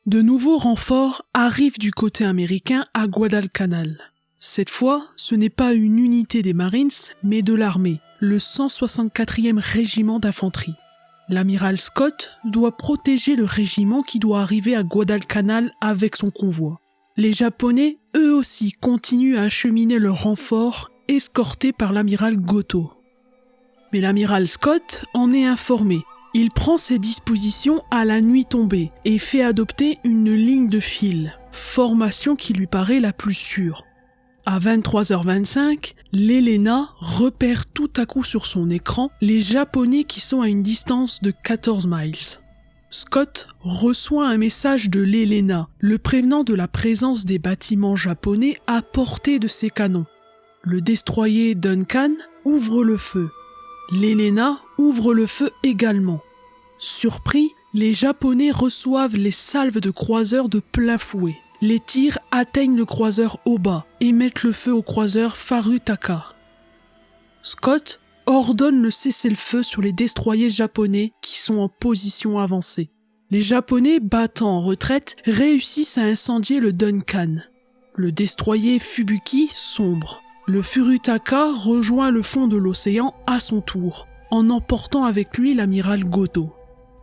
De nouveaux renforts arrivent du côté américain à Guadalcanal. Cette fois, ce n'est pas une unité des Marines, mais de l'armée, le 164e régiment d'infanterie. L'amiral Scott doit protéger le régiment qui doit arriver à Guadalcanal avec son convoi. Les Japonais, eux aussi, continuent à acheminer leurs renforts, escortés par l'amiral Goto. Mais l'amiral Scott en est informé. Il prend ses dispositions à la nuit tombée et fait adopter une ligne de fil, formation qui lui paraît la plus sûre. À 23h25, l'Helena repère tout à coup sur son écran les Japonais qui sont à une distance de 14 miles. Scott reçoit un message de l'Helena, le prévenant de la présence des bâtiments japonais à portée de ses canons. Le destroyer Duncan ouvre le feu. L'Helena ouvre le feu également. Surpris, les Japonais reçoivent les salves de croiseurs de plein fouet. Les tirs atteignent le croiseur Oba et mettent le feu au croiseur Farutaka. Scott ordonne le cessez-le-feu sur les destroyers japonais qui sont en position avancée. Les Japonais, battant en retraite, réussissent à incendier le Duncan. Le destroyer Fubuki sombre. Le Furutaka rejoint le fond de l'océan à son tour, en emportant avec lui l'amiral Goto.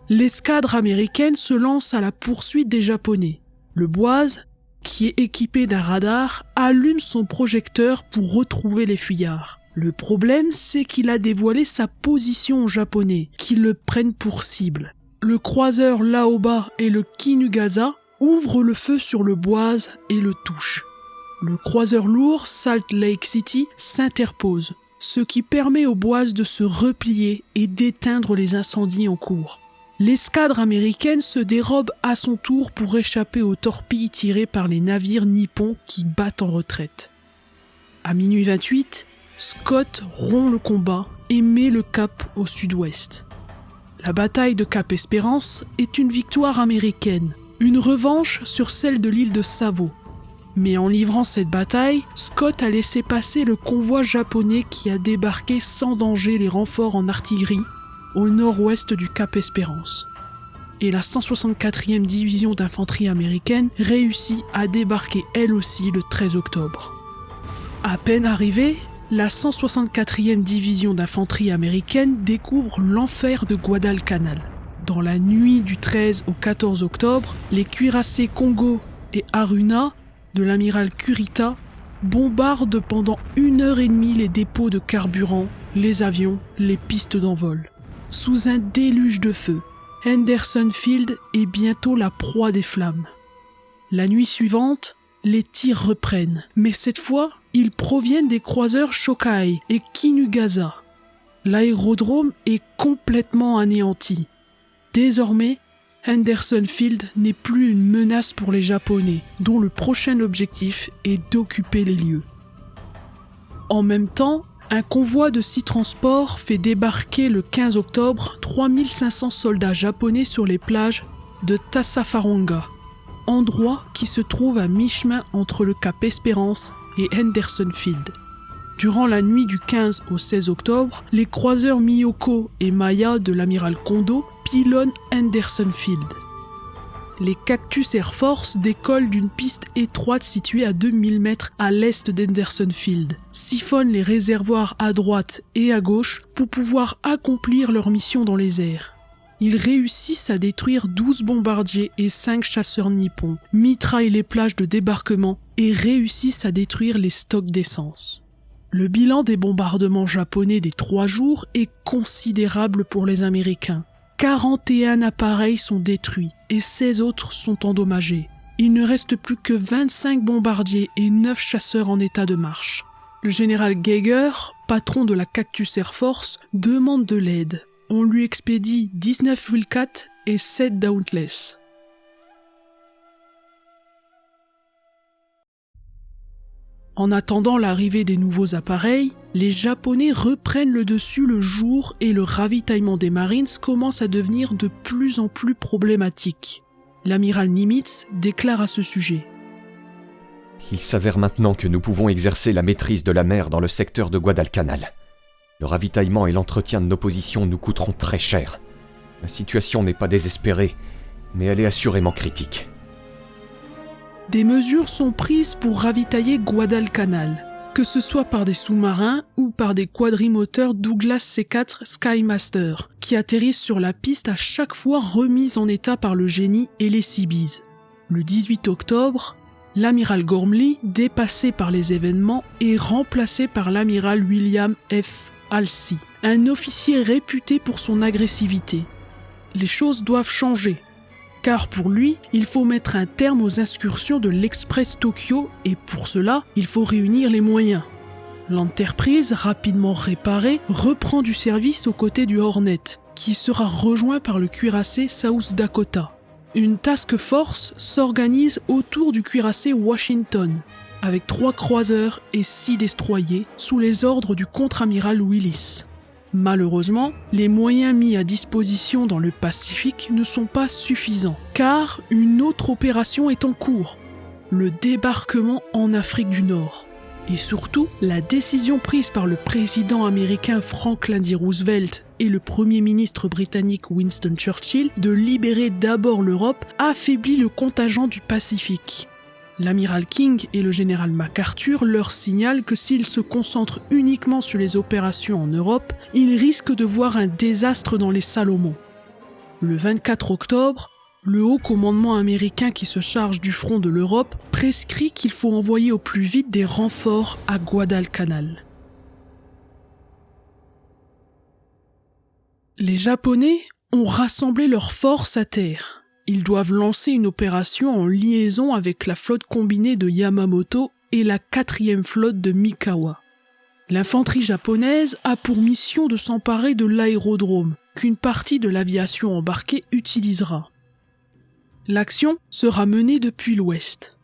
L'escadre américaine se lance à la poursuite des Japonais. Le Boise, qui est équipé d'un radar, allume son projecteur pour retrouver les fuyards. Le problème, c'est qu'il a dévoilé sa position aux Japonais, qui le prennent pour cible. Le croiseur Laoba et le Kinugasa ouvrent le feu sur le Boise et le touchent. Le croiseur lourd Salt Lake City s'interpose, ce qui permet au Boise de se replier et d'éteindre les incendies en cours. L'escadre américaine se dérobe à son tour pour échapper aux torpilles tirées par les navires nippons qui battent en retraite. À minuit 28, Scott rompt le combat et met le cap au sud-ouest. La bataille de Cap Espérance est une victoire américaine, une revanche sur celle de l'île de Savo. Mais en livrant cette bataille, Scott a laissé passer le convoi japonais qui a débarqué sans danger les renforts en artillerie au nord-ouest du Cap Espérance. Et la 164e division d'infanterie américaine réussit à débarquer elle aussi le 13 octobre. À peine arrivée, la 164e division d'infanterie américaine découvre l'enfer de Guadalcanal. Dans la nuit du 13 au 14 octobre, les cuirassés Kongo et Haruna de l'amiral Kurita bombardent pendant 1h30 les dépôts de carburant, les avions, les pistes d'envol. Sous un déluge de feu, Henderson Field est bientôt la proie des flammes. La nuit suivante, les tirs reprennent, mais cette fois, ils proviennent des croiseurs Shokai et Kinugasa. L'aérodrome est complètement anéanti. Désormais, Henderson Field n'est plus une menace pour les Japonais, dont le prochain objectif est d'occuper les lieux. En même temps, un convoi de 6 transports fait débarquer le 15 octobre 3500 soldats japonais sur les plages de Tasafaronga, endroit qui se trouve à mi-chemin entre le Cap Espérance et Henderson Field. Durant la nuit du 15 au 16 octobre, les croiseurs Miyoko et Maya de l'amiral Kondo pilonnent Henderson Field. Les Cactus Air Force décollent d'une piste étroite située à 2000 mètres à l'est d'Henderson Field, siphonnent les réservoirs à droite et à gauche pour pouvoir accomplir leur mission dans les airs. Ils réussissent à détruire 12 bombardiers et 5 chasseurs nippons, mitraillent les plages de débarquement et réussissent à détruire les stocks d'essence. Le bilan des bombardements japonais des 3 jours est considérable pour les Américains. 41 appareils sont détruits et 16 autres sont endommagés. Il ne reste plus que 25 bombardiers et 9 chasseurs en état de marche. Le général Geiger, patron de la Cactus Air Force, demande de l'aide. On lui expédie 19 Wildcat et 7 Dauntless. En attendant l'arrivée des nouveaux appareils, les Japonais reprennent le dessus le jour et le ravitaillement des Marines commence à devenir de plus en plus problématique. L'amiral Nimitz déclare à ce sujet. Il s'avère maintenant que nous pouvons exercer la maîtrise de la mer dans le secteur de Guadalcanal. Le ravitaillement et l'entretien de nos positions nous coûteront très cher. La situation n'est pas désespérée, mais elle est assurément critique. des mesures sont prises pour ravitailler Guadalcanal, que ce soit par des sous-marins ou par des quadrimoteurs Douglas C4 Skymaster, qui atterrissent sur la piste à chaque fois remise en état par le génie et les Seabees. Le 18 octobre, l'amiral Gormley, dépassé par les événements, est remplacé par l'amiral William F. Halsey, un officier réputé pour son agressivité. Les choses doivent changer, car pour lui, il faut mettre un terme aux incursions de l'Express Tokyo et pour cela, il faut réunir les moyens. L'Enterprise, rapidement réparée, reprend du service aux côtés du Hornet, qui sera rejoint par le cuirassé South Dakota. Une task force s'organise autour du cuirassé Washington, avec 3 croiseurs et 6 destroyers sous les ordres du contre-amiral Willis. Malheureusement, les moyens mis à disposition dans le Pacifique ne sont pas suffisants, car une autre opération est en cours, le débarquement en Afrique du Nord. Et surtout, la décision prise par le président américain Franklin D. Roosevelt et le premier ministre britannique Winston Churchill de libérer d'abord l'Europe affaiblit le contingent du Pacifique. L'amiral King et le général MacArthur leur signalent que s'ils se concentrent uniquement sur les opérations en Europe, ils risquent de voir un désastre dans les Salomon. Le 24 octobre, le haut commandement américain qui se charge du front de l'Europe prescrit qu'il faut envoyer au plus vite des renforts à Guadalcanal. Les Japonais ont rassemblé leurs forces à terre. Ils doivent lancer une opération en liaison avec la flotte combinée de Yamamoto et la 4e flotte de Mikawa. L'infanterie japonaise a pour mission de s'emparer de l'aérodrome, qu'une partie de l'aviation embarquée utilisera. L'action sera menée depuis l'ouest.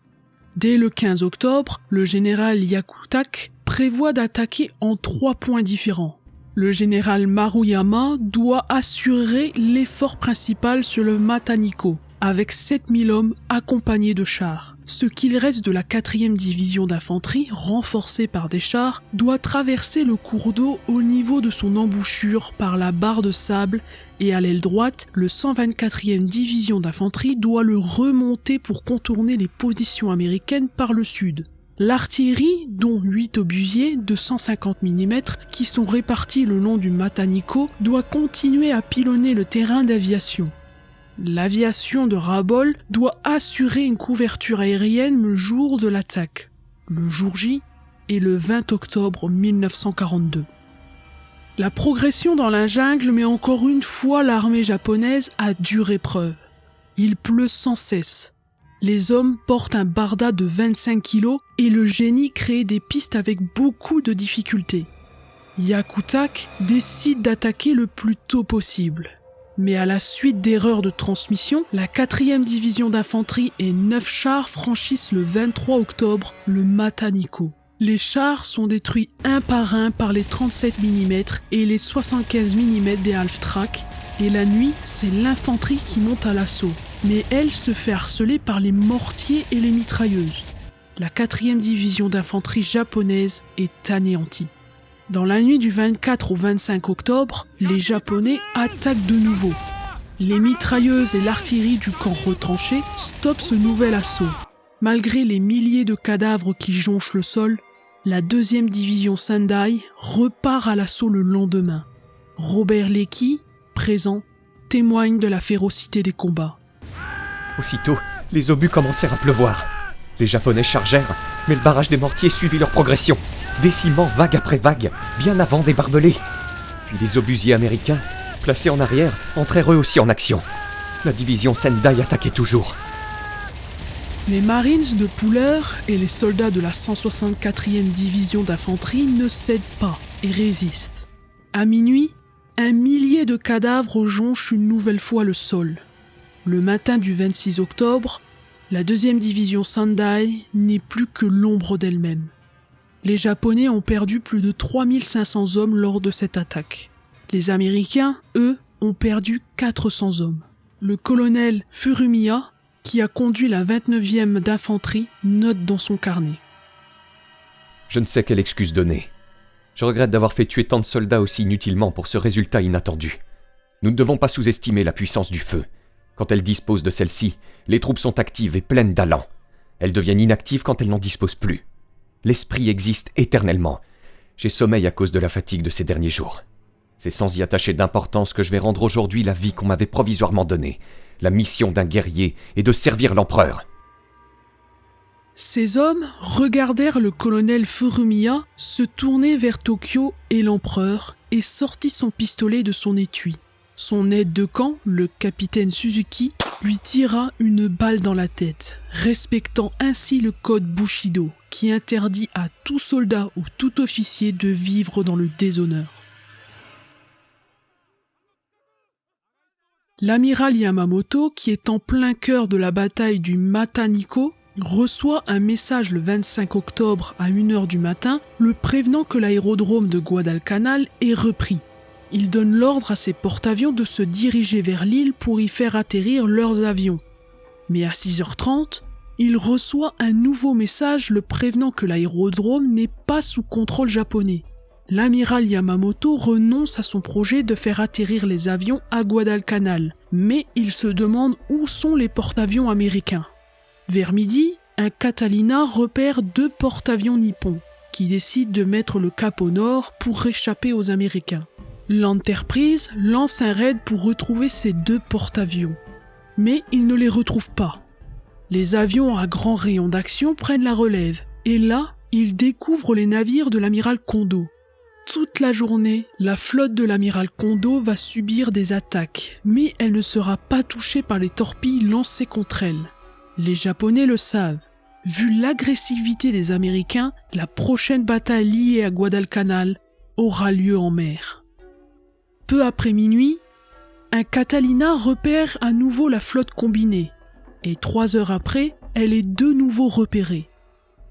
Dès le 15 octobre, le général Yakutak prévoit d'attaquer en 3 points différents. Le général Maruyama doit assurer l'effort principal sur le Mataniko, avec 7000 hommes accompagnés de chars. Ce qu'il reste de la 4e division d'infanterie, renforcée par des chars, doit traverser le cours d'eau au niveau de son embouchure par la barre de sable et à l'aile droite, le 124e division d'infanterie doit le remonter pour contourner les positions américaines par le sud. L'artillerie, dont 8 obusiers de 150 mm qui sont répartis le long du Mataniko, doit continuer à pilonner le terrain d'aviation. L'aviation de Rabaul doit assurer une couverture aérienne le jour de l'attaque. Le jour J est le 20 octobre 1942. La progression dans la jungle met encore une fois l'armée japonaise à dure épreuve. Il pleut sans cesse. Les hommes portent un barda de 25 kg et le génie crée des pistes avec beaucoup de difficultés. Yakutak décide d'attaquer le plus tôt possible. Mais à la suite d'erreurs de transmission, la 4e division d'infanterie et 9 chars franchissent le 23 octobre le Mataniko. Les chars sont détruits un par les 37 mm et les 75 mm des half-track, et la nuit, c'est l'infanterie qui monte à l'assaut. Mais elle se fait harceler par les mortiers et les mitrailleuses. La 4e division d'infanterie japonaise est anéantie. Dans la nuit du 24 au 25 octobre, les Japonais attaquent de nouveau. Les mitrailleuses et l'artillerie du camp retranché stoppent ce nouvel assaut. Malgré les milliers de cadavres qui jonchent le sol, la 2e division Sendai repart à l'assaut le lendemain. Robert Lecky, présent, témoigne de la férocité des combats. Aussitôt, les obus commencèrent à pleuvoir. Les Japonais chargèrent, mais le barrage des mortiers suivit leur progression, décimant vague après vague, bien avant des barbelés. Puis les obusiers américains, placés en arrière, entrèrent eux aussi en action. La division Sendai attaquait toujours. Les Marines de Puller et les soldats de la 164e division d'infanterie ne cèdent pas et résistent. À minuit, 1 millier de cadavres jonchent une nouvelle fois le sol. Le matin du 26 octobre, la 2e division Sendai n'est plus que l'ombre d'elle-même. Les Japonais ont perdu plus de 3500 hommes lors de cette attaque. Les Américains, eux, ont perdu 400 hommes. Le colonel Furumiya, qui a conduit la 29e d'infanterie, note dans son carnet. Je ne sais quelle excuse donner. Je regrette d'avoir fait tuer tant de soldats aussi inutilement pour ce résultat inattendu. Nous ne devons pas sous-estimer la puissance du feu. Quand elle dispose de celle-ci, les troupes sont actives et pleines d'allant. Elles deviennent inactives quand elles n'en disposent plus. L'esprit existe éternellement. J'ai sommeil à cause de la fatigue de ces derniers jours. C'est sans y attacher d'importance que je vais rendre aujourd'hui la vie qu'on m'avait provisoirement donnée. La mission d'un guerrier est de servir l'empereur. Ces hommes regardèrent le colonel Furumiya se tourner vers Tokyo et l'empereur et sortit son pistolet de son étui. Son aide de camp, le capitaine Suzuki, lui tira une balle dans la tête, respectant ainsi le code Bushido, qui interdit à tout soldat ou tout officier de vivre dans le déshonneur. L'amiral Yamamoto, qui est en plein cœur de la bataille du Mataniko, reçoit un message le 25 octobre à 1h du matin, le prévenant que l'aérodrome de Guadalcanal est repris. Il donne l'ordre à ses porte-avions de se diriger vers l'île pour y faire atterrir leurs avions. Mais à 6h30, il reçoit un nouveau message le prévenant que l'aérodrome n'est pas sous contrôle japonais. L'amiral Yamamoto renonce à son projet de faire atterrir les avions à Guadalcanal, mais il se demande où sont les porte-avions américains. Vers midi, un Catalina repère 2 porte-avions nippons, qui décident de mettre le cap au nord pour échapper aux Américains. L'Enterprise lance un raid pour retrouver ces 2 porte-avions, mais il ne les retrouve pas. Les avions à grand rayon d'action prennent la relève, et là, ils découvrent les navires de l'amiral Kondo. Toute la journée, la flotte de l'amiral Kondo va subir des attaques, mais elle ne sera pas touchée par les torpilles lancées contre elle. Les Japonais le savent. Vu l'agressivité des Américains, la prochaine bataille liée à Guadalcanal aura lieu en mer. Peu après minuit, un Catalina repère à nouveau la flotte combinée, et 3 heures après, elle est de nouveau repérée.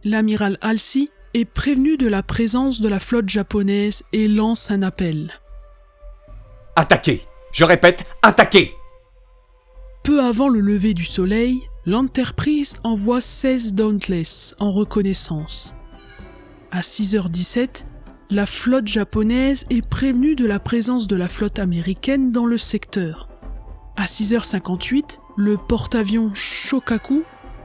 L'amiral Halsey est prévenu de la présence de la flotte japonaise et lance un appel. Attaquez! Je répète, attaquez! Peu avant le lever du soleil, l'Enterprise envoie 16 Dauntless en reconnaissance. À 6h17, la flotte japonaise est prévenue de la présence de la flotte américaine dans le secteur. À 6h58, le porte-avions Shokaku,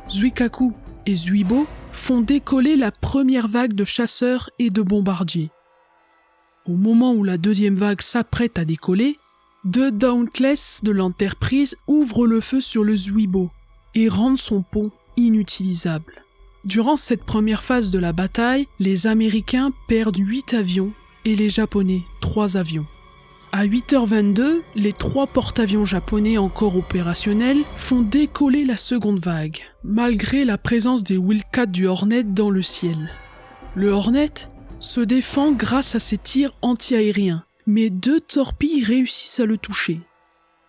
Zuikaku et Zuibo font décoller la première vague de chasseurs et de bombardiers. Au moment où la deuxième vague s'apprête à décoller, 2 Dauntless de l'Enterprise ouvrent le feu sur le Zuibo et rendent son pont inutilisable. Durant cette première phase de la bataille, les Américains perdent 8 avions et les Japonais 3 avions. À 8h22, les 3 porte-avions japonais encore opérationnels font décoller la seconde vague, malgré la présence des Wildcats du Hornet dans le ciel. Le Hornet se défend grâce à ses tirs anti-aériens, mais 2 torpilles réussissent à le toucher.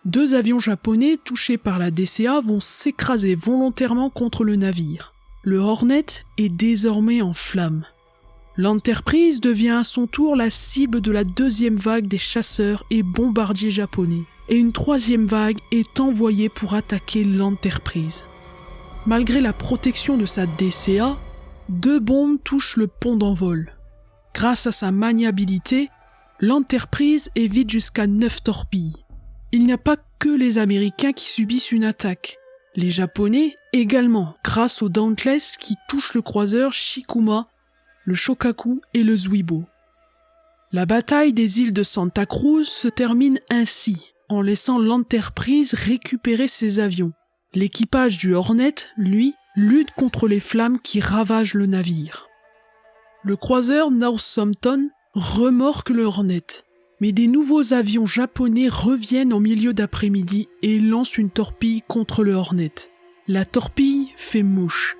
2 avions japonais touchés par la DCA vont s'écraser volontairement contre le navire. Le Hornet est désormais en flammes. L'Enterprise devient à son tour la cible de la deuxième vague des chasseurs et bombardiers japonais, et une troisième vague est envoyée pour attaquer l'Enterprise. Malgré la protection de sa DCA, 2 bombes touchent le pont d'envol. Grâce à sa maniabilité, l'Enterprise évite jusqu'à 9 torpilles. Il n'y a pas que les Américains qui subissent une attaque. Les Japonais également, grâce aux Dauntless qui touchent le croiseur Shikuma, le Shokaku et le Zuibo. La bataille des îles de Santa Cruz se termine ainsi, en laissant l'Enterprise récupérer ses avions. L'équipage du Hornet, lui, lutte contre les flammes qui ravagent le navire. Le croiseur Northampton remorque le Hornet, mais des nouveaux avions japonais reviennent en milieu d'après-midi et lancent une torpille contre le Hornet. La torpille fait mouche.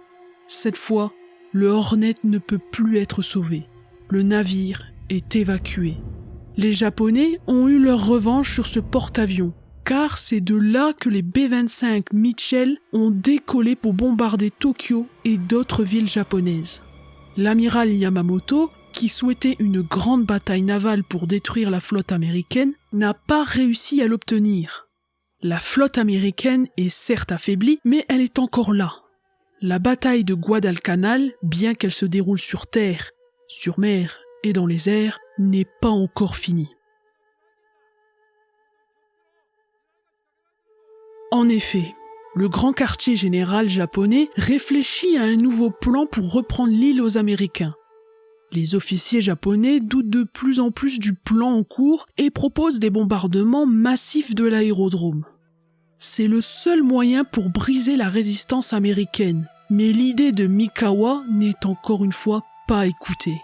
Cette fois, le Hornet ne peut plus être sauvé. Le navire est évacué. Les Japonais ont eu leur revanche sur ce porte-avions, car c'est de là que les B-25 Mitchell ont décollé pour bombarder Tokyo et d'autres villes japonaises. L'amiral Yamamoto, qui souhaitait une grande bataille navale pour détruire la flotte américaine, n'a pas réussi à l'obtenir. La flotte américaine est certes affaiblie, mais elle est encore là. La bataille de Guadalcanal, bien qu'elle se déroule sur terre, sur mer et dans les airs, n'est pas encore finie. En effet, Le grand quartier général japonais réfléchit à un nouveau plan pour reprendre l'île aux Américains. Les officiers japonais doutent de plus en plus du plan en cours et proposent des bombardements massifs de l'aérodrome. C'est le seul moyen pour briser la résistance américaine, mais l'idée de Mikawa n'est encore une fois pas écoutée.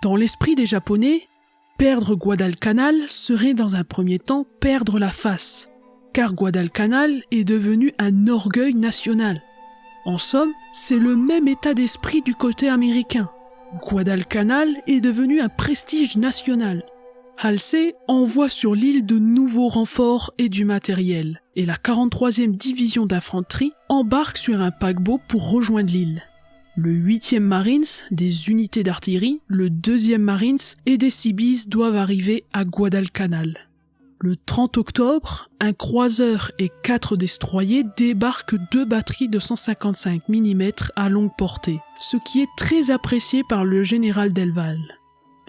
Dans l'esprit des Japonais, perdre Guadalcanal serait dans un premier temps perdre la face, car Guadalcanal est devenu un orgueil national. En somme, c'est le même état d'esprit du côté américain. Guadalcanal est devenu un prestige national. Halsey envoie sur l'île de nouveaux renforts et du matériel, et la 43e division d'infanterie embarque sur un paquebot pour rejoindre l'île. Le 8e Marines, des unités d'artillerie, le 2e Marines et des Seabees doivent arriver à Guadalcanal. Le 30 octobre, un croiseur et 4 destroyers débarquent 2 batteries de 155 mm à longue portée, ce qui est très apprécié par le général Delval.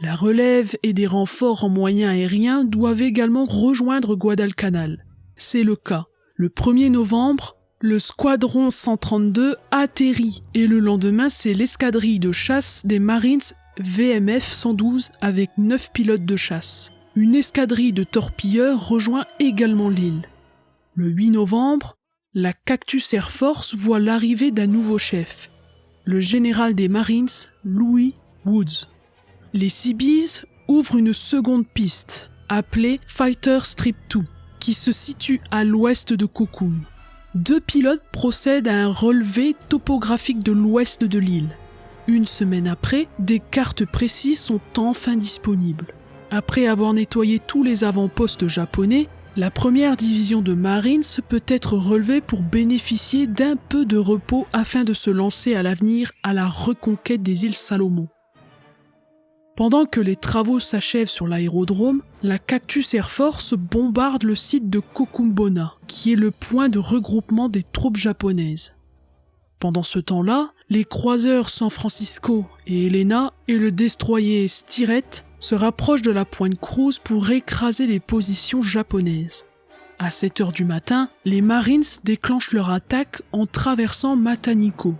La relève et des renforts en moyens aériens doivent également rejoindre Guadalcanal. C'est le cas. Le 1er novembre, le squadron 132 atterrit et le lendemain, c'est l'escadrille de chasse des Marines VMF 112 avec 9 pilotes de chasse. Une escadrille de torpilleurs rejoint également l'île. Le 8 novembre, la Cactus Air Force voit l'arrivée d'un nouveau chef, le général des Marines, Louis Woods. Les Seabees ouvrent une seconde piste, appelée Fighter Strip 2, qui se situe à l'ouest de Kokoum. 2 pilotes procèdent à un relevé topographique de l'ouest de l'île. Une semaine après, des cartes précises sont enfin disponibles. Après avoir nettoyé tous les avant-postes japonais, la 1re division de Marines peut être relevée pour bénéficier d'un peu de repos afin de se lancer à l'avenir à la reconquête des îles Salomon. Pendant que les travaux s'achèvent sur l'aérodrome, la Cactus Air Force bombarde le site de Kokumbona, qui est le point de regroupement des troupes japonaises. Pendant ce temps-là, les croiseurs San Francisco et Helena et le destroyer Styret se rapprochent de la pointe Cruz pour écraser les positions japonaises. À 7h du matin, les Marines déclenchent leur attaque en traversant Mataniko.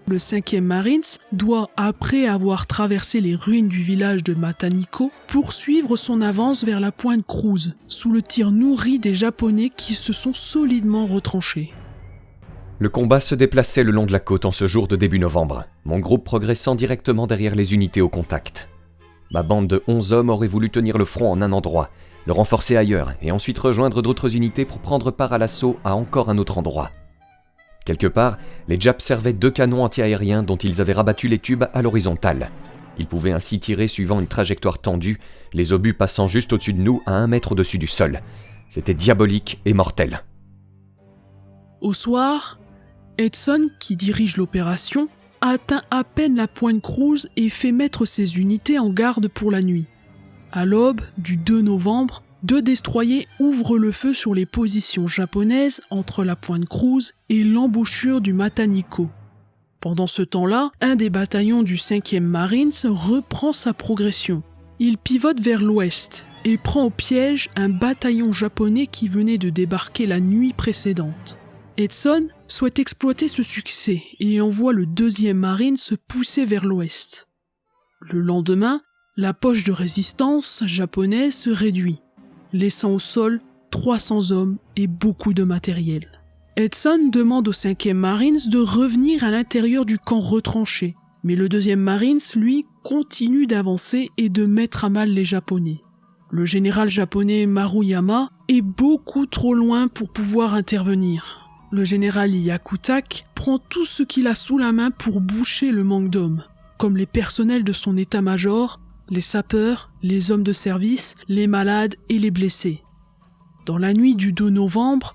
Le 5e Marines doit, après avoir traversé les ruines du village de Mataniko, poursuivre son avance vers la pointe Cruz, sous le tir nourri des Japonais qui se sont solidement retranchés. Le combat se déplaçait le long de la côte en ce jour de début novembre, mon groupe progressant directement derrière les unités au contact. Ma bande de 11 hommes aurait voulu tenir le front en un endroit, le renforcer ailleurs et ensuite rejoindre d'autres unités pour prendre part à l'assaut à encore un autre endroit. Quelque part, les Japs servaient 2 canons anti-aériens dont ils avaient rabattu les tubes à l'horizontale. Ils pouvaient ainsi tirer suivant une trajectoire tendue, les obus passant juste au-dessus de nous à 1 mètre au-dessus du sol. C'était diabolique et mortel. Au soir, Edson, qui dirige l'opération, atteint à peine la pointe Cruz et fait mettre ses unités en garde pour la nuit. À l'aube du 2 novembre, 2 destroyers ouvrent le feu sur les positions japonaises entre la pointe Cruz et l'embouchure du Mataniko. Pendant ce temps-là, un des bataillons du 5e Marines reprend sa progression. Il pivote vers l'ouest et prend au piège un bataillon japonais qui venait de débarquer la nuit précédente. Edson souhaite exploiter ce succès et envoie le 2e Marine se pousser vers l'ouest. Le lendemain, la poche de résistance japonaise se réduit, laissant au sol 300 hommes et beaucoup de matériel. Edson demande au 5e Marines de revenir à l'intérieur du camp retranché, mais le 2e Marines, lui, continue d'avancer et de mettre à mal les Japonais. Le général japonais Maruyama est beaucoup trop loin pour pouvoir intervenir. Le général Yakutak prend tout ce qu'il a sous la main pour boucher le manque d'hommes, comme les personnels de son état-major, les sapeurs, les hommes de service, les malades et les blessés. Dans la nuit du 2 novembre,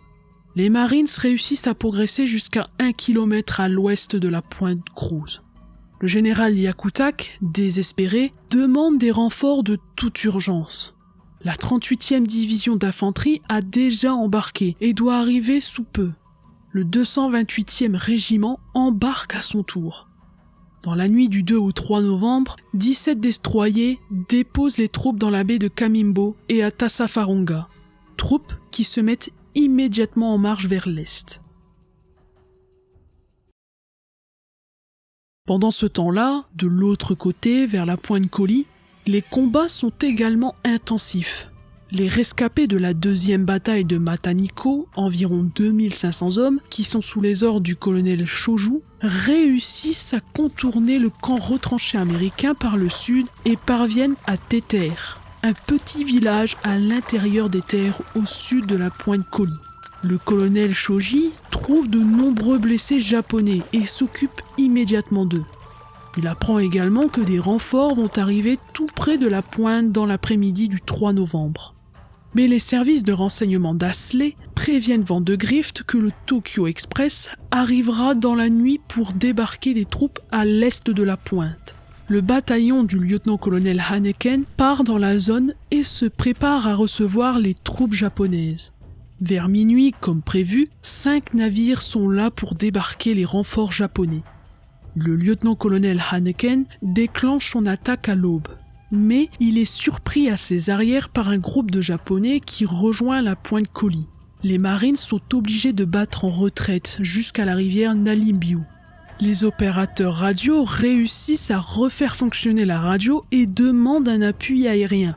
les Marines réussissent à progresser jusqu'à 1 km à l'ouest de la pointe Cruz. Le général Yakutak, désespéré, demande des renforts de toute urgence. La 38e division d'infanterie a déjà embarqué et doit arriver sous peu. Le 228e régiment embarque à son tour. Dans la nuit du 2 au 3 novembre, 17 destroyers déposent les troupes dans la baie de Kamimbo et à Tassafaronga, troupes qui se mettent immédiatement en marche vers l'est. Pendant ce temps-là, de l'autre côté, vers la pointe Collie, les combats sont également intensifs. Les rescapés de la deuxième bataille de Mataniko, environ 2500 hommes, qui sont sous les ordres du colonel Shoju, réussissent à contourner le camp retranché américain par le sud et parviennent à Teter, un petit village à l'intérieur des terres au sud de la pointe Collie. Le colonel Shoji trouve de nombreux blessés japonais et s'occupe immédiatement d'eux. Il apprend également que des renforts vont arriver tout près de la pointe dans l'après-midi du 3 novembre. Mais les services de renseignement d'Asley préviennent Vandegrift que le Tokyo Express arrivera dans la nuit pour débarquer des troupes à l'est de la pointe. Le bataillon du lieutenant-colonel Haneken part dans la zone et se prépare à recevoir les troupes japonaises. Vers minuit, comme prévu, 5 navires sont là pour débarquer les renforts japonais. Le lieutenant-colonel Haneken déclenche son attaque à l'aube. Mais il est surpris à ses arrières par un groupe de Japonais qui rejoint la pointe Collie. Les Marines sont obligés de battre en retraite jusqu'à la rivière Nalimbiu. Les opérateurs radio réussissent à refaire fonctionner la radio et demandent un appui aérien.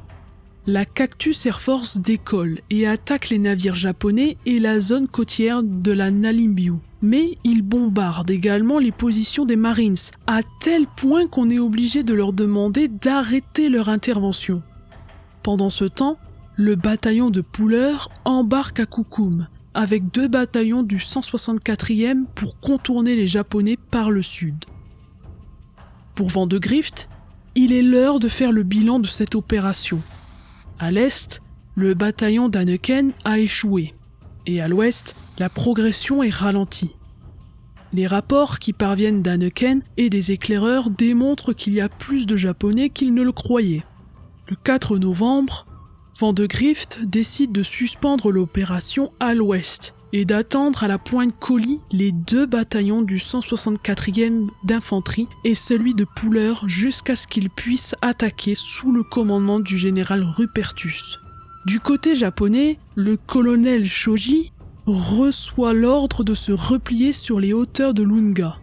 La Cactus Air Force décolle et attaque les navires japonais et la zone côtière de la Nalimbiu. Mais ils bombardent également les positions des Marines, à tel point qu'on est obligé de leur demander d'arrêter leur intervention. Pendant ce temps, le bataillon de Puller embarque à Kukum, avec 2 bataillons du 164e pour contourner les Japonais par le sud. Pour Vandegrift, il est l'heure de faire le bilan de cette opération. À l'est, le bataillon d'Anneken a échoué, et à l'ouest, la progression est ralentie. Les rapports qui parviennent d'Anneken et des éclaireurs démontrent qu'il y a plus de Japonais qu'ils ne le croyaient. Le 4 novembre, Vandegrift décide de suspendre l'opération à l'ouest et d'attendre à la pointe Collie les 2 bataillons du 164e d'infanterie et celui de Puller jusqu'à ce qu'ils puissent attaquer sous le commandement du général Rupertus. Du côté japonais, le colonel Shoji reçoit l'ordre de se replier sur les hauteurs de Lunga.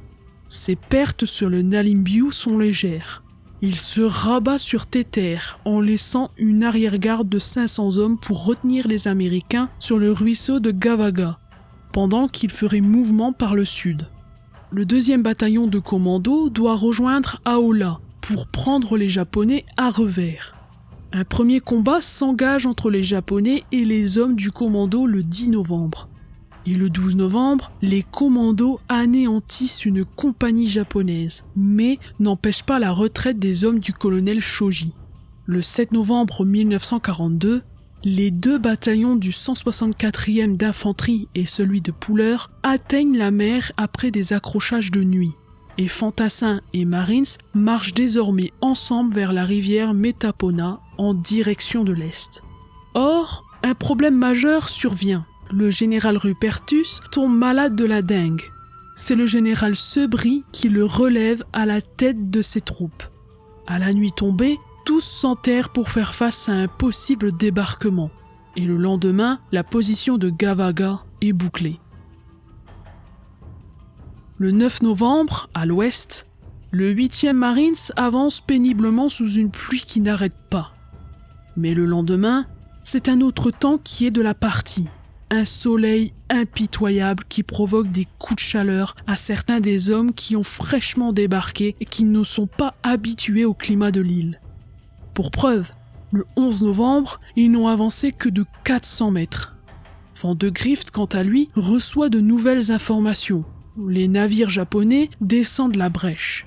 Ses pertes sur le Nalimbiu sont légères. Il se rabat sur Teter en laissant une arrière-garde de 500 hommes pour retenir les Américains sur le ruisseau de Gavaga, pendant qu'ils feraient mouvement par le sud. Le 2e bataillon de commando doit rejoindre Aola pour prendre les Japonais à revers. Un premier combat s'engage entre les Japonais et les hommes du commando le 10 novembre. Et le 12 novembre, les commandos anéantissent une compagnie japonaise, mais n'empêchent pas la retraite des hommes du colonel Shoji. Le 7 novembre 1942, les 2 bataillons du 164e d'infanterie et celui de Puller atteignent la mer après des accrochages de nuit. Et Fantassin et Marines marchent désormais ensemble vers la rivière Metapona en direction de l'est. Or, un problème majeur survient. Le général Rupertus tombe malade de la dengue. C'est le général Sebri qui le relève à la tête de ses troupes. À la nuit tombée, tous s'enterrent pour faire face à un possible débarquement. Et le lendemain, la position de Gavaga est bouclée. Le 9 novembre, à l'ouest, le 8e Marines avance péniblement sous une pluie qui n'arrête pas. Mais le lendemain, c'est un autre temps qui est de la partie. Un soleil impitoyable qui provoque des coups de chaleur à certains des hommes qui ont fraîchement débarqué et qui ne sont pas habitués au climat de l'île. Pour preuve, le 11 novembre, ils n'ont avancé que de 400 mètres. Vandegrift, quant à lui, reçoit de nouvelles informations. Les navires japonais descendent la brèche.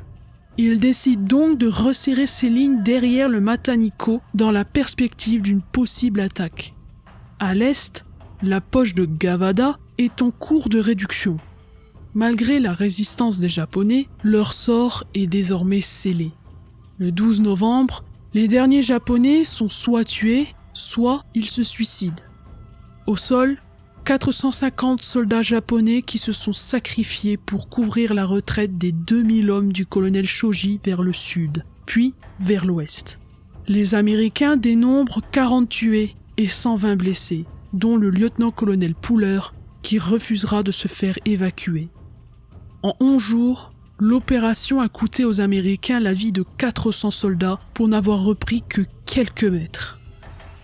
Il décide donc de resserrer ses lignes derrière le Mataniko dans la perspective d'une possible attaque. À l'est, la poche de Gavada est en cours de réduction. Malgré la résistance des Japonais, leur sort est désormais scellé. Le 12 novembre, les derniers Japonais sont soit tués, soit ils se suicident. Au sol, 450 soldats japonais qui se sont sacrifiés pour couvrir la retraite des 2000 hommes du colonel Shoji vers le sud, puis vers l'ouest. Les Américains dénombrent 40 tués et 120 blessés, dont le lieutenant-colonel Puller qui refusera de se faire évacuer. En 11 jours, l'opération a coûté aux Américains la vie de 400 soldats pour n'avoir repris que quelques mètres.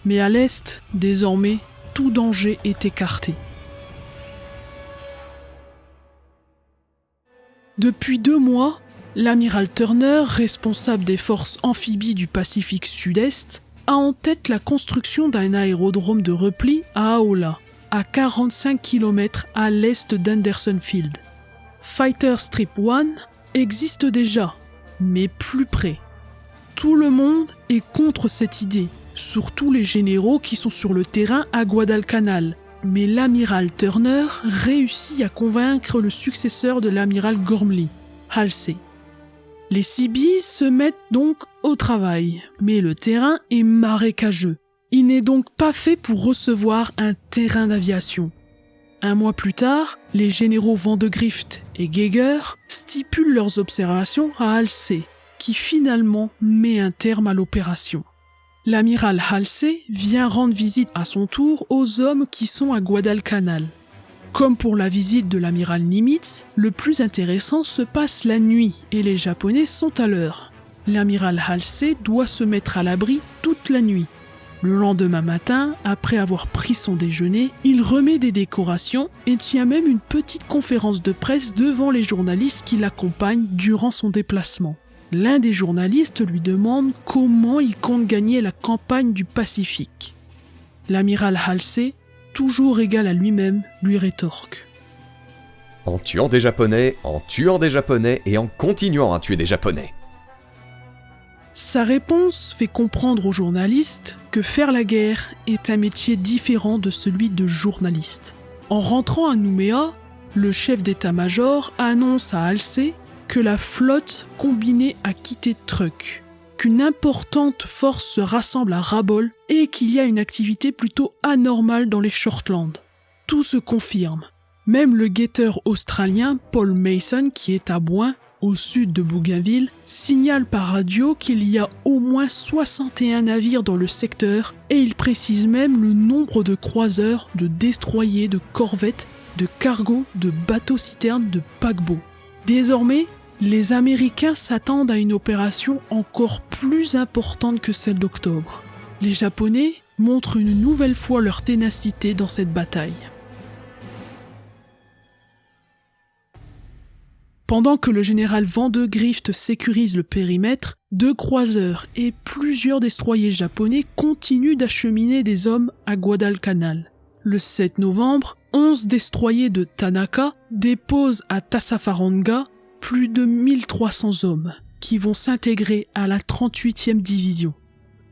Mais à l'est, désormais, tout danger est écarté. Depuis 2 mois, l'amiral Turner, responsable des forces amphibies du Pacifique Sud-Est, a en tête la construction d'un aérodrome de repli à Aola, à 45 km à l'est d'Henderson Field. Fighter Strip 1 existe déjà, mais plus près. Tout le monde est contre cette idée, surtout les généraux qui sont sur le terrain à Guadalcanal. Mais l'amiral Turner réussit à convaincre le successeur de l'amiral Gormley, Halsey. Les Seabees se mettent donc au travail, mais le terrain est marécageux. Il n'est donc pas fait pour recevoir un terrain d'aviation. 1 mois plus tard, les généraux Vandegrift et Geiger stipulent leurs observations à Halsey, qui finalement met un terme à l'opération. L'amiral Halsey vient rendre visite à son tour aux hommes qui sont à Guadalcanal. Comme pour la visite de l'amiral Nimitz, le plus intéressant se passe la nuit et les Japonais sont à l'heure. L'amiral Halsey doit se mettre à l'abri toute la nuit. Le lendemain matin, après avoir pris son déjeuner, il remet des décorations et tient même une petite conférence de presse devant les journalistes qui l'accompagnent durant son déplacement. L'un des journalistes lui demande comment il compte gagner la campagne du Pacifique. L'amiral Halsey, toujours égal à lui-même, lui rétorque. En tuant des Japonais et en continuant à tuer des Japonais. Sa réponse fait comprendre aux journalistes que faire la guerre est un métier différent de celui de journaliste. En rentrant à Nouméa, le chef d'état-major annonce à Halsey que la flotte combinée a quitté Truk, qu'une importante force se rassemble à Rabaul et qu'il y a une activité plutôt anormale dans les Shortlands. Tout se confirme. Même le guetteur australien Paul Mason, qui est à Boin, au sud de Bougainville, signale par radio qu'il y a au moins 61 navires dans le secteur et il précise même le nombre de croiseurs, de destroyers, de corvettes, de cargos, de bateaux-citernes, de paquebots. Désormais, les Américains s'attendent à une opération encore plus importante que celle d'octobre. Les Japonais montrent une nouvelle fois leur ténacité dans cette bataille. Pendant que le général Vandegrift sécurise le périmètre, 2 croiseurs et plusieurs destroyers japonais continuent d'acheminer des hommes à Guadalcanal. Le 7 novembre, 11 destroyers de Tanaka déposent à Tassafaronga plus de 1300 hommes, qui vont s'intégrer à la 38e division.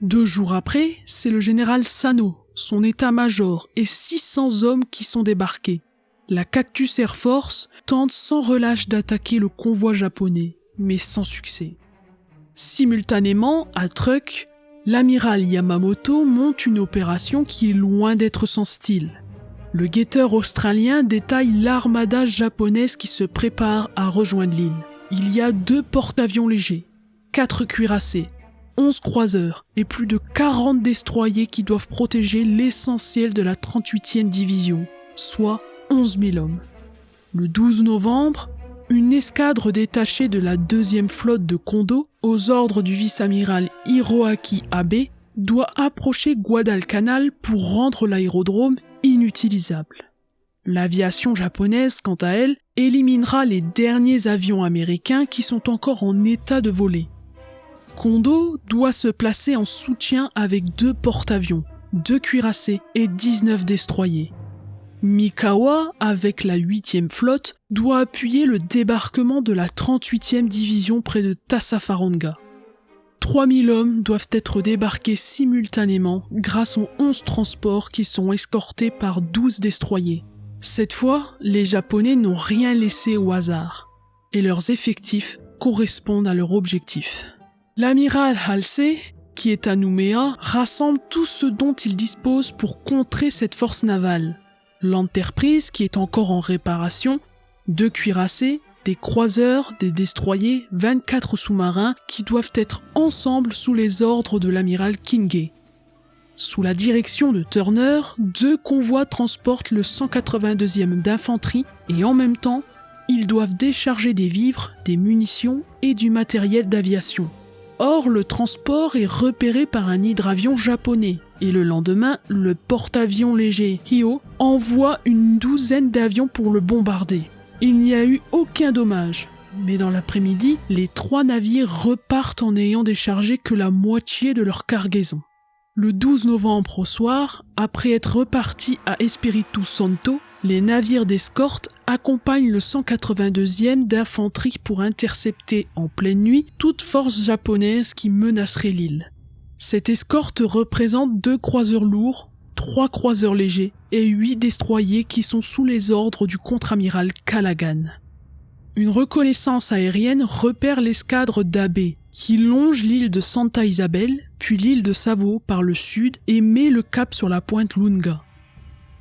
2 jours après, c'est le général Sano, son état-major et 600 hommes qui sont débarqués. La Cactus Air Force tente sans relâche d'attaquer le convoi japonais, mais sans succès. Simultanément, à Truk, l'amiral Yamamoto monte une opération qui est loin d'être sans style. Le guetteur australien détaille l'armada japonaise qui se prépare à rejoindre l'île. Il y a 2 porte-avions légers, 4 cuirassés, 11 croiseurs et plus de 40 destroyers qui doivent protéger l'essentiel de la 38e division, soit 11 000 hommes. Le 12 novembre, une escadre détachée de la 2e flotte de Kondo, aux ordres du vice-amiral Hiroaki Abe, doit approcher Guadalcanal pour rendre l'aérodrome inutilisable. L'aviation japonaise, quant à elle, éliminera les derniers avions américains qui sont encore en état de voler. Kondo doit se placer en soutien avec 2 porte-avions, 2 cuirassés et 19 destroyers. Mikawa, avec la 8e flotte, doit appuyer le débarquement de la 38e division près de Tassafaronga. 3000 hommes doivent être débarqués simultanément grâce aux 11 transports qui sont escortés par 12 destroyers. Cette fois, les Japonais n'ont rien laissé au hasard, et leurs effectifs correspondent à leur objectif. L'amiral Halsey, qui est à Nouméa, rassemble tout ce dont il dispose pour contrer cette force navale. L'Enterprise, qui est encore en réparation, 2 cuirassés, des croiseurs, des destroyers, 24 sous-marins qui doivent être ensemble sous les ordres de l'amiral Kingay. Sous la direction de Turner, 2 convois transportent le 182e d'infanterie et en même temps, ils doivent décharger des vivres, des munitions et du matériel d'aviation. Or, le transport est repéré par un hydravion japonais et le lendemain, le porte-avions léger Hyo envoie une douzaine d'avions pour le bombarder. Il n'y a eu aucun dommage, mais dans l'après-midi, les 3 navires repartent en n'ayant déchargé que la moitié de leur cargaison. Le 12 novembre au soir, après être repartis à Espiritu Santo, les navires d'escorte accompagnent le 182e d'infanterie pour intercepter en pleine nuit toute force japonaise qui menacerait l'île. Cette escorte représente 2 croiseurs lourds, 3 croiseurs légers et 8 destroyers qui sont sous les ordres du contre-amiral Callaghan. Une reconnaissance aérienne repère l'escadre d'Abe, qui longe l'île de Santa Isabel, puis l'île de Savo par le sud et met le cap sur la pointe Lunga.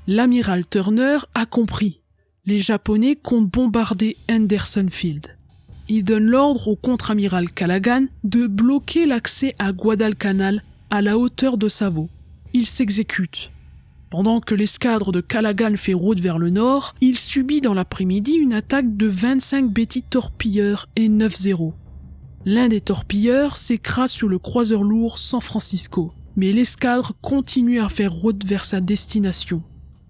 L'amiral Turner a compris. Les Japonais comptent bombarder Henderson Field. Il donne l'ordre au contre-amiral Callaghan de bloquer l'accès à Guadalcanal à la hauteur de Savo. Il s'exécute. Pendant que l'escadre de Callaghan fait route vers le nord, il subit dans l'après-midi une attaque de 25 Betty torpilleurs et 9-0. L'un des torpilleurs s'écrase sur le croiseur lourd San Francisco, mais l'escadre continue à faire route vers sa destination.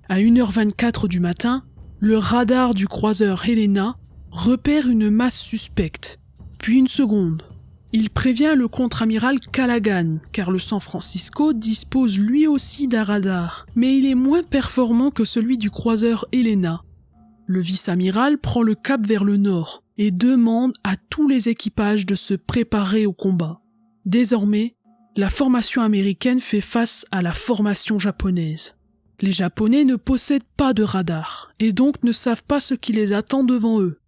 À 1h24 du matin, le radar du croiseur Helena repère une masse suspecte, puis une seconde. Il prévient le contre-amiral Callaghan, car le San Francisco dispose lui aussi d'un radar, mais il est moins performant que celui du croiseur Helena. Le vice-amiral prend le cap vers le nord et demande à tous les équipages de se préparer au combat. Désormais, la formation américaine fait face à la formation japonaise. Les Japonais ne possèdent pas de radar et donc ne savent pas ce qui les attend devant eux.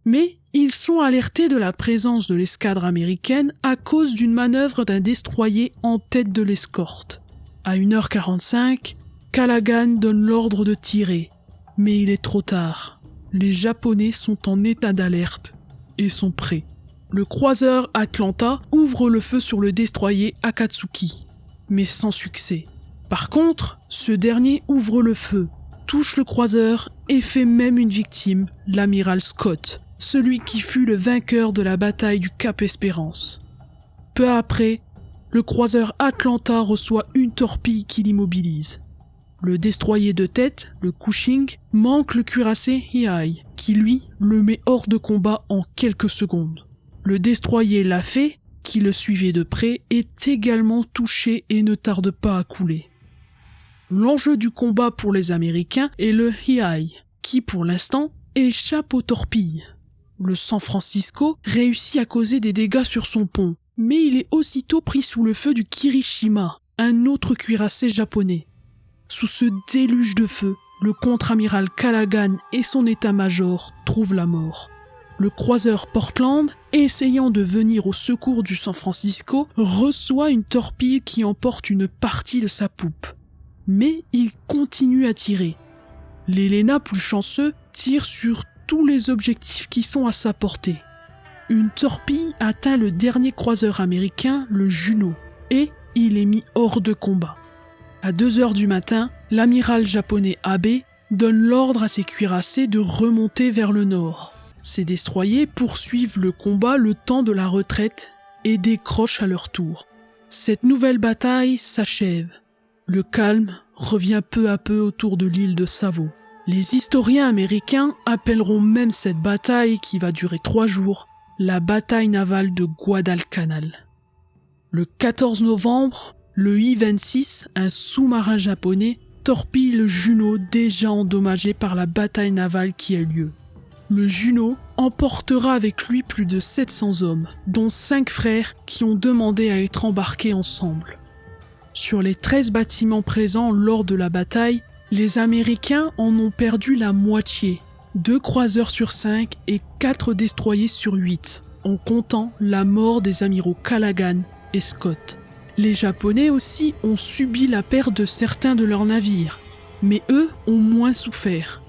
Mais ils sont alertés de la présence de l'escadre américaine à cause d'une manœuvre d'un destroyer en tête de l'escorte. À 1h45, Callaghan donne l'ordre de tirer, mais il est trop tard. Les Japonais sont en état d'alerte et sont prêts. Le croiseur Atlanta ouvre le feu sur le destroyer Akatsuki, mais sans succès. Par contre, ce dernier ouvre le feu, touche le croiseur et fait même une victime, l'amiral Scott, celui qui fut le vainqueur de la bataille du Cap Espérance. Peu après, le croiseur Atlanta reçoit une torpille qui l'immobilise. Le destroyer de tête, le Cushing, manque le cuirassé Hiei, qui lui le met hors de combat en quelques secondes. Le destroyer Lafay, qui le suivait de près, est également touché et ne tarde pas à couler. L'enjeu du combat pour les Américains est le Hiei, qui pour l'instant échappe aux torpilles. Le San Francisco réussit à causer des dégâts sur son pont, mais il est aussitôt pris sous le feu du Kirishima, un autre cuirassé japonais. Sous ce déluge de feu, le contre-amiral Callaghan et son état-major trouvent la mort. Le croiseur Portland, essayant de venir au secours du San Francisco, reçoit une torpille qui emporte une partie de sa poupe. Mais il continue à tirer. L'Helena, plus chanceux, tire sur tous les objectifs qui sont à sa portée. Une torpille atteint le dernier croiseur américain, le Juno, et il est mis hors de combat. À 2h du matin, l'amiral japonais Abe donne l'ordre à ses cuirassés de remonter vers le nord. Ces destroyers poursuivent le combat le temps de la retraite et décrochent à leur tour. Cette nouvelle bataille s'achève. Le calme revient peu à peu autour de l'île de Savo. Les historiens américains appelleront même cette bataille, qui va durer 3 jours, la bataille navale de Guadalcanal. Le 14 novembre, le I-26, un sous-marin japonais, torpille le Juno déjà endommagé par la bataille navale qui a eu lieu. Le Juno emportera avec lui plus de 700 hommes, dont 5 frères qui ont demandé à être embarqués ensemble. Sur les 13 bâtiments présents lors de la bataille, les Américains en ont perdu la moitié, 2 croiseurs sur 5 et 4 destroyers sur 8, en comptant la mort des amiraux Callaghan et Scott. Les Japonais aussi ont subi la perte de certains de leurs navires, mais eux ont moins souffert.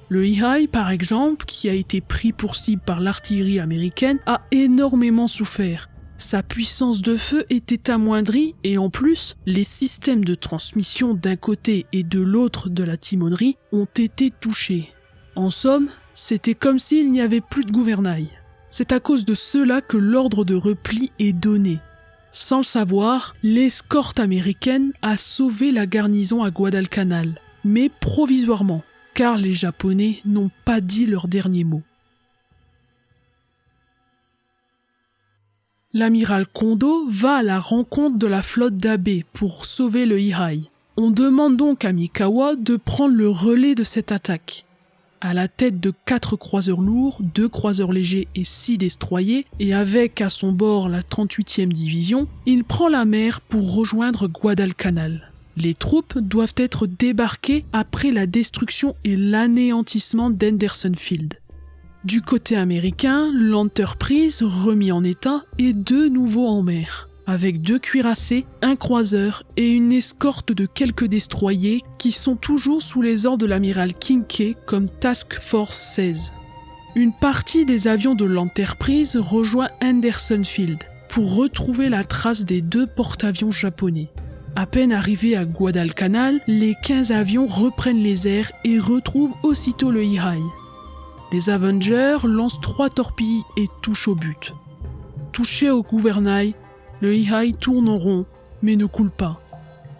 Le Hiei, par exemple, qui a été pris pour cible par l'artillerie américaine, a énormément souffert. Sa puissance de feu était amoindrie et en plus, les systèmes de transmission d'un côté et de l'autre de la timonerie ont été touchés. En somme, C'était comme s'il n'y avait plus de gouvernail. C'est à cause de cela que l'ordre de repli est donné. Sans le savoir, l'escorte américaine a sauvé la garnison à Guadalcanal, mais provisoirement, car les Japonais n'ont pas dit leur dernier mot. L'amiral Kondo va à la rencontre de la flotte d'Abe pour sauver le Ihai. On demande donc à Mikawa de prendre le relais de cette attaque. À la tête de 4 croiseurs lourds, 2 croiseurs légers et 6 destroyers, et avec à son bord la 38e division, il prend la mer pour rejoindre Guadalcanal. Les troupes doivent être débarquées après la destruction et l'anéantissement d'Henderson Field. Du côté américain, l'Enterprise, remis en état, est de nouveau en mer, avec 2 cuirassés, un croiseur et une escorte de quelques destroyers qui sont toujours sous les ordres de l'amiral Kincaid comme Task Force 16. Une partie des avions de l'Enterprise rejoint Henderson Field pour retrouver la trace des 2 porte-avions japonais. À peine arrivés à Guadalcanal, les 15 avions reprennent les airs et retrouvent aussitôt le Ihai. Les Avengers lancent 3 torpilles et touchent au but. Touché au gouvernail, le Ihai tourne en rond, mais ne coule pas.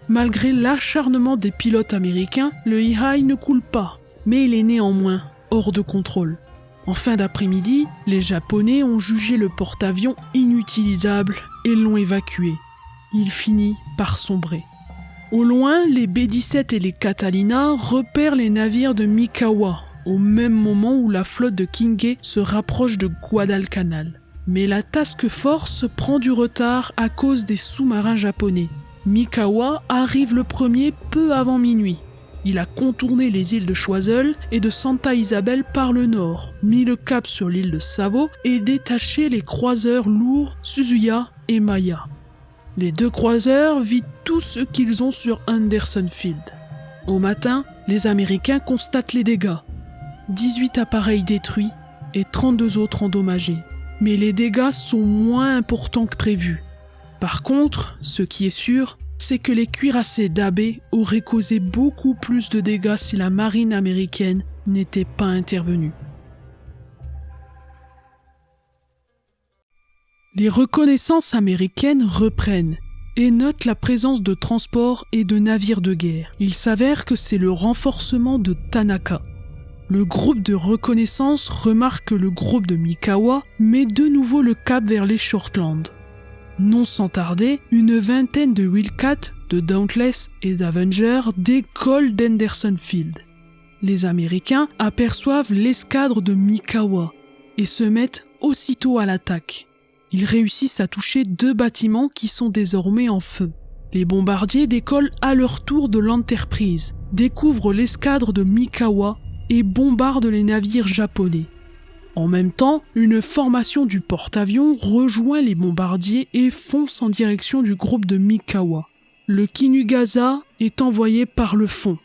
Malgré l'acharnement des pilotes américains, le Ihai ne coule pas, mais il est néanmoins hors de contrôle. En fin d'après-midi, les Japonais ont jugé le porte-avions inutilisable et l'ont évacué. Il finit par sombrer. Au loin, les B-17 et les Catalina repèrent les navires de Mikawa, au même moment où la flotte de Kincaid se rapproche de Guadalcanal. Mais la Task Force prend du retard à cause des sous-marins japonais. Mikawa arrive le premier peu avant minuit. Il a contourné les îles de Choiseul et de Santa Isabel par le nord, mis le cap sur l'île de Savo et détaché les croiseurs lourds Suzuya et Maya. Les 2 croiseurs vident tout ce qu'ils ont sur Henderson Field. Au matin, les Américains constatent les dégâts. 18 appareils détruits et 32 autres endommagés. Mais les dégâts sont moins importants que prévu. Par contre, ce qui est sûr, c'est que les cuirassés d'Abe auraient causé beaucoup plus de dégâts si la marine américaine n'était pas intervenue. Les reconnaissances américaines reprennent et notent la présence de transports et de navires de guerre. Il s'avère que c'est le renforcement de Tanaka. Le groupe de reconnaissance remarque que le groupe de Mikawa met de nouveau le cap vers les Shortland. Non sans tarder, une vingtaine de Wildcat, de Dauntless et d'Avenger décollent d'Henderson Field. Les Américains aperçoivent l'escadre de Mikawa et se mettent aussitôt à l'attaque. Ils réussissent à toucher 2 bâtiments qui sont désormais en feu. Les bombardiers décollent à leur tour de l'Enterprise, découvrent l'escadre de Mikawa et bombardent les navires japonais. En même temps, une formation du porte-avions rejoint les bombardiers et fonce en direction du groupe de Mikawa. Le Kinugasa est envoyé par le fond.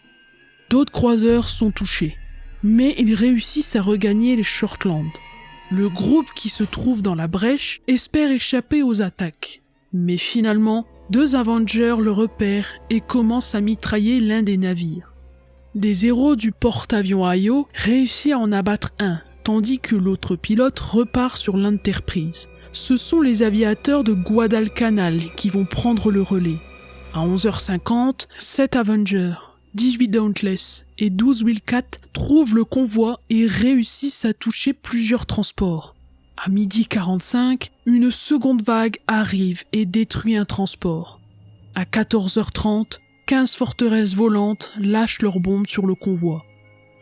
D'autres croiseurs sont touchés, mais ils réussissent à regagner les Shortland. Le groupe qui se trouve dans la brèche espère échapper aux attaques. Mais finalement, 2 Avengers le repèrent et commencent à mitrailler l'un des navires. Des héros du porte-avions Ayo réussissent à en abattre un, tandis que l'autre pilote repart sur l'Enterprise. Ce sont les aviateurs de Guadalcanal qui vont prendre le relais. À 11h50, 7 Avengers, 18 Dauntless et 12 Wildcat trouvent le convoi et réussissent à toucher plusieurs transports. À 12h45, une seconde vague arrive et détruit un transport. À 14h30, 15 forteresses volantes lâchent leurs bombes sur le convoi.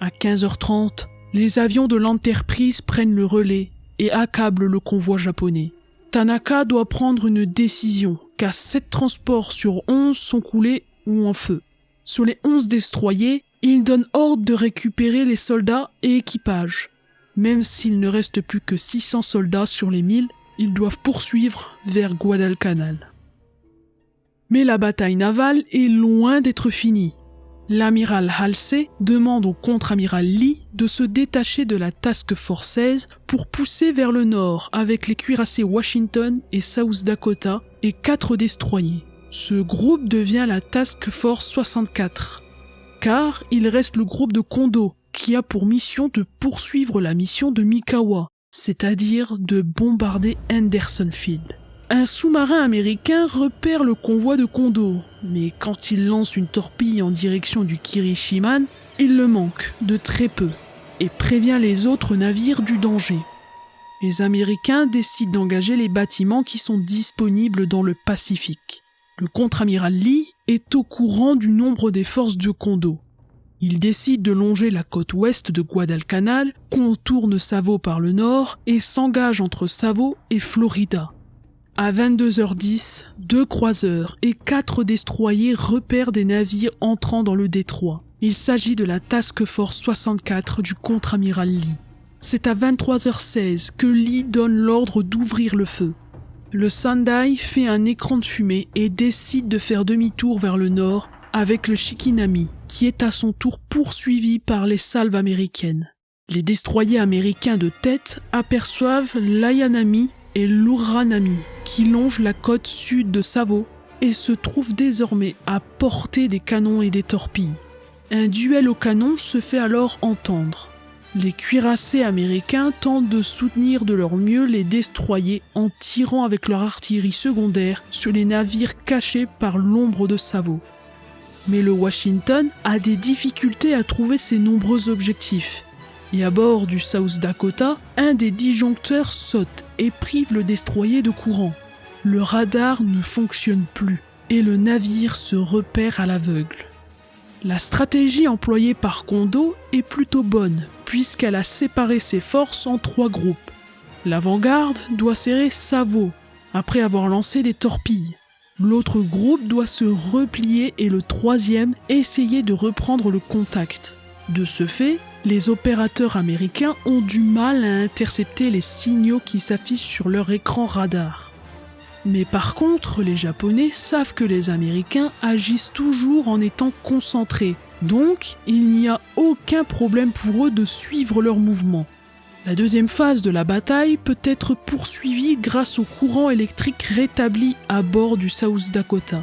À 15h30, les avions de l'Enterprise prennent le relais et accablent le convoi japonais. Tanaka doit prendre une décision, car 7 transports sur 11 sont coulés ou en feu. Sur les 11 destroyers, il donne ordre de récupérer les soldats et équipages. Même s'il ne reste plus que 600 soldats sur les 1000, ils doivent poursuivre vers Guadalcanal. Mais la bataille navale est loin d'être finie. L'amiral Halsey demande au contre-amiral Lee de se détacher de la Task Force 16 pour pousser vers le nord avec les cuirassés Washington et South Dakota et 4 destroyers. Ce groupe devient la Task Force 64, car il reste le groupe de Kondo qui a pour mission de poursuivre la mission de Mikawa, c'est-à-dire de bombarder Henderson Field. Un sous-marin américain repère le convoi de Kondo, mais quand il lance une torpille en direction du Kirishiman, il le manque de très peu et prévient les autres navires du danger. Les Américains décident d'engager les bâtiments qui sont disponibles dans le Pacifique. Le contre-amiral Lee est au courant du nombre des forces de Kondo. Il décide de longer la côte ouest de Guadalcanal, contourne Savo par le nord et s'engage entre Savo et Florida. À 22h10, 2 croiseurs et 4 destroyers repèrent des navires entrant dans le détroit. Il s'agit de la Task Force 64 du contre-amiral Lee. C'est à 23h16 que Lee donne l'ordre d'ouvrir le feu. Le Sendai fait un écran de fumée et décide de faire demi-tour vers le nord avec le Shikinami, qui est à son tour poursuivi par les salves américaines. Les destroyers américains de tête aperçoivent l'Ayanami et l'Uranami, qui longent la côte sud de Savo et se trouvent désormais à portée des canons et des torpilles. Un duel au canon se fait alors entendre. Les cuirassés américains tentent de soutenir de leur mieux les destroyers en tirant avec leur artillerie secondaire sur les navires cachés par l'ombre de Savo. Mais le Washington a des difficultés à trouver ses nombreux objectifs. Et à bord du South Dakota, un des disjoncteurs saute et prive le destroyer de courant. Le radar ne fonctionne plus et le navire se repère à l'aveugle. La stratégie employée par Kondo est plutôt bonne, puisqu'elle a séparé ses forces en 3 groupes. L'avant-garde doit serrer Savo, après avoir lancé des torpilles. L'autre groupe doit se replier et le 3e essayer de reprendre le contact. De ce fait, les opérateurs américains ont du mal à intercepter les signaux qui s'affichent sur leur écran radar. Mais par contre, les Japonais savent que les Américains agissent toujours en étant concentrés, donc il n'y a aucun problème pour eux de suivre leurs mouvements. La deuxième phase de la bataille peut être poursuivie grâce au courant électrique rétabli à bord du South Dakota.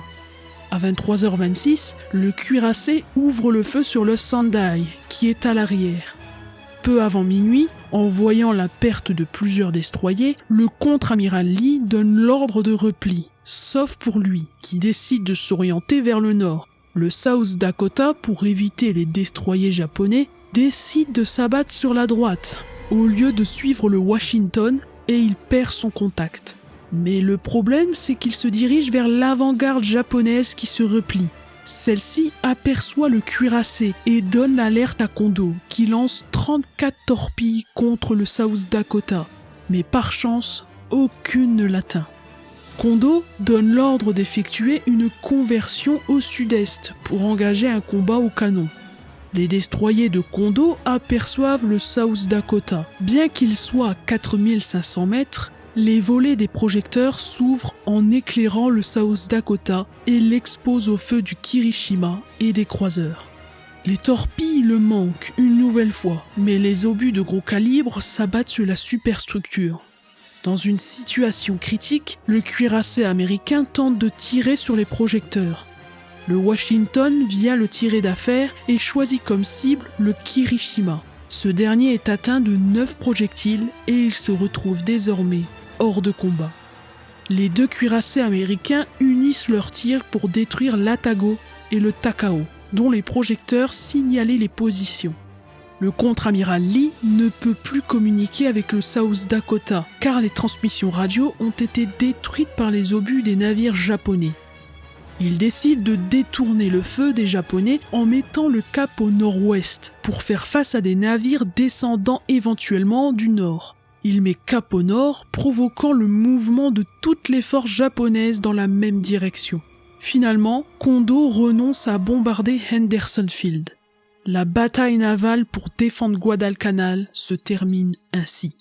À 23h26, le cuirassé ouvre le feu sur le Sendai, qui est à l'arrière. Peu avant minuit, en voyant la perte de plusieurs destroyers, le contre-amiral Lee donne l'ordre de repli, sauf pour lui, qui décide de s'orienter vers le nord. Le South Dakota, pour éviter les destroyers japonais, décide de s'abattre sur la droite, au lieu de suivre le Washington, et il perd son contact. Mais le problème, c'est qu'il se dirige vers l'avant-garde japonaise qui se replie. Celle-ci aperçoit le cuirassé et donne l'alerte à Kondo, qui lance 34 torpilles contre le South Dakota. Mais par chance, aucune ne l'atteint. Kondo donne l'ordre d'effectuer une conversion au sud-est pour engager un combat au canon. Les destroyers de Kondo aperçoivent le South Dakota. Bien qu'il soit à 4500 mètres, les volets des projecteurs s'ouvrent en éclairant le South Dakota et l'exposent au feu du Kirishima et des croiseurs. Les torpilles le manquent une nouvelle fois, mais les obus de gros calibre s'abattent sur la superstructure. Dans une situation critique, le cuirassé américain tente de tirer sur les projecteurs. Le Washington vient le tirer d'affaire et choisit comme cible le Kirishima. Ce dernier est atteint de 9 projectiles et il se retrouve désormais hors de combat. Les 2 cuirassés américains unissent leurs tirs pour détruire l'Atago et le Takao, dont les projecteurs signalaient les positions. Le contre-amiral Lee ne peut plus communiquer avec le South Dakota, car les transmissions radio ont été détruites par les obus des navires japonais. Il décide de détourner le feu des Japonais en mettant le cap au nord-ouest, pour faire face à des navires descendant éventuellement du nord. Il met cap au nord, provoquant le mouvement de toutes les forces japonaises dans la même direction. Finalement, Kondo renonce à bombarder Henderson Field. La bataille navale pour défendre Guadalcanal se termine ainsi.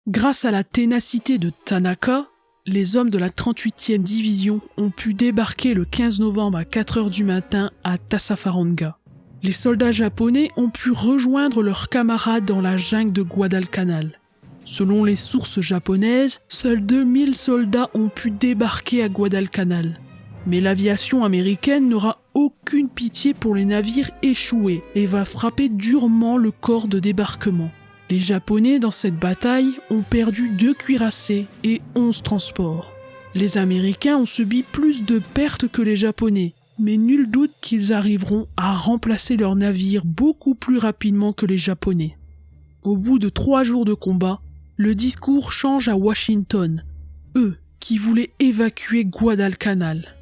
Grâce à la ténacité de Tanaka, les hommes de la 38e division ont pu débarquer le 15 novembre à 4h du matin à Tassafaronga. Les soldats japonais ont pu rejoindre leurs camarades dans la jungle de Guadalcanal. Selon les sources japonaises, seuls 2000 soldats ont pu débarquer à Guadalcanal. Mais l'aviation américaine n'aura aucune pitié pour les navires échoués et va frapper durement le corps de débarquement. Les Japonais, dans cette bataille, ont perdu 2 cuirassés et 11 transports. Les Américains ont subi plus de pertes que les Japonais, mais nul doute qu'ils arriveront à remplacer leurs navires beaucoup plus rapidement que les Japonais. Au bout de 3 jours de combat, le discours change à Washington, eux qui voulaient évacuer Guadalcanal.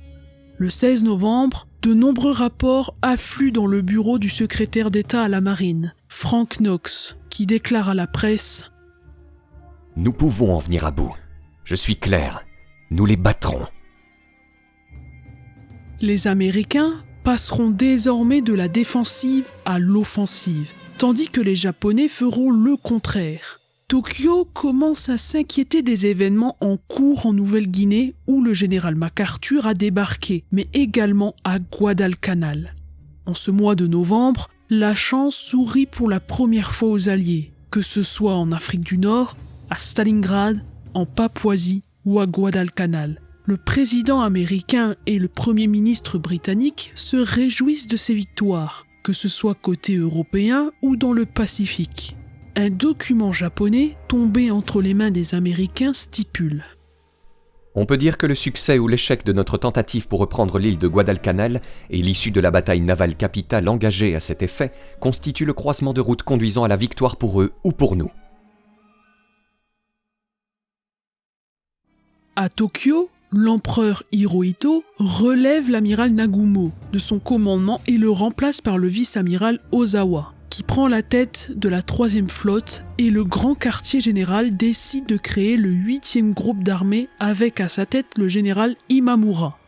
Le 16 novembre, de nombreux rapports affluent dans le bureau du secrétaire d'État à la Marine, Frank Knox, qui déclare à la presse « Nous pouvons en venir à bout. Je suis clair, nous les battrons. » Les Américains passeront désormais de la défensive à l'offensive, tandis que les Japonais feront le contraire. Tokyo commence à s'inquiéter des événements en cours en Nouvelle-Guinée où le général MacArthur a débarqué, mais également à Guadalcanal. En ce mois de novembre, la chance sourit pour la première fois aux Alliés, que ce soit en Afrique du Nord, à Stalingrad, en Papouasie ou à Guadalcanal. Le président américain et le premier ministre britannique se réjouissent de ces victoires, que ce soit côté européen ou dans le Pacifique. Un document japonais tombé entre les mains des Américains stipule « On peut dire que le succès ou l'échec de notre tentative pour reprendre l'île de Guadalcanal et l'issue de la bataille navale capitale engagée à cet effet constitue le croisement de route conduisant à la victoire pour eux ou pour nous. » À Tokyo, l'empereur Hirohito relève l'amiral Nagumo de son commandement et le remplace par le vice-amiral Ozawa, qui prend la tête de la 3e flotte, et le grand quartier général décide de créer le 8e groupe d'armée avec à sa tête le général Imamura.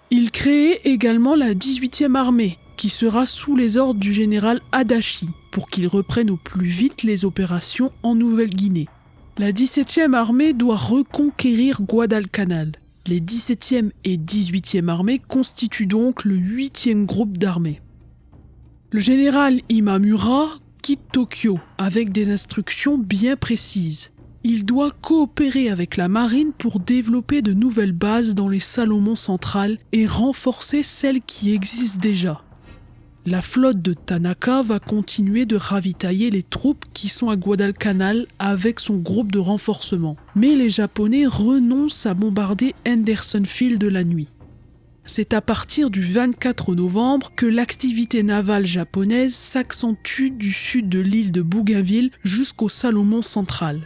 Il crée également la 18e armée, qui sera sous les ordres du général Adachi, pour qu'il reprenne au plus vite les opérations en Nouvelle-Guinée. La 17e armée doit reconquérir Guadalcanal. Les 17e et 18e armées constituent donc le 8e groupe d'armée. Le général Imamura quitte Tokyo avec des instructions bien précises. Il doit coopérer avec la marine pour développer de nouvelles bases dans les Salomon centrales et renforcer celles qui existent déjà. La flotte de Tanaka va continuer de ravitailler les troupes qui sont à Guadalcanal avec son groupe de renforcement. Mais les Japonais renoncent à bombarder Henderson Field la nuit. C'est à partir du 24 novembre que l'activité navale japonaise s'accentue du sud de l'île de Bougainville jusqu'au Salomon central.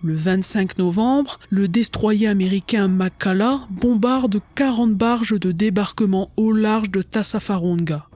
Le 25 novembre, le destroyer américain Makala bombarde 40 barges de débarquement au large de Tassafaronga.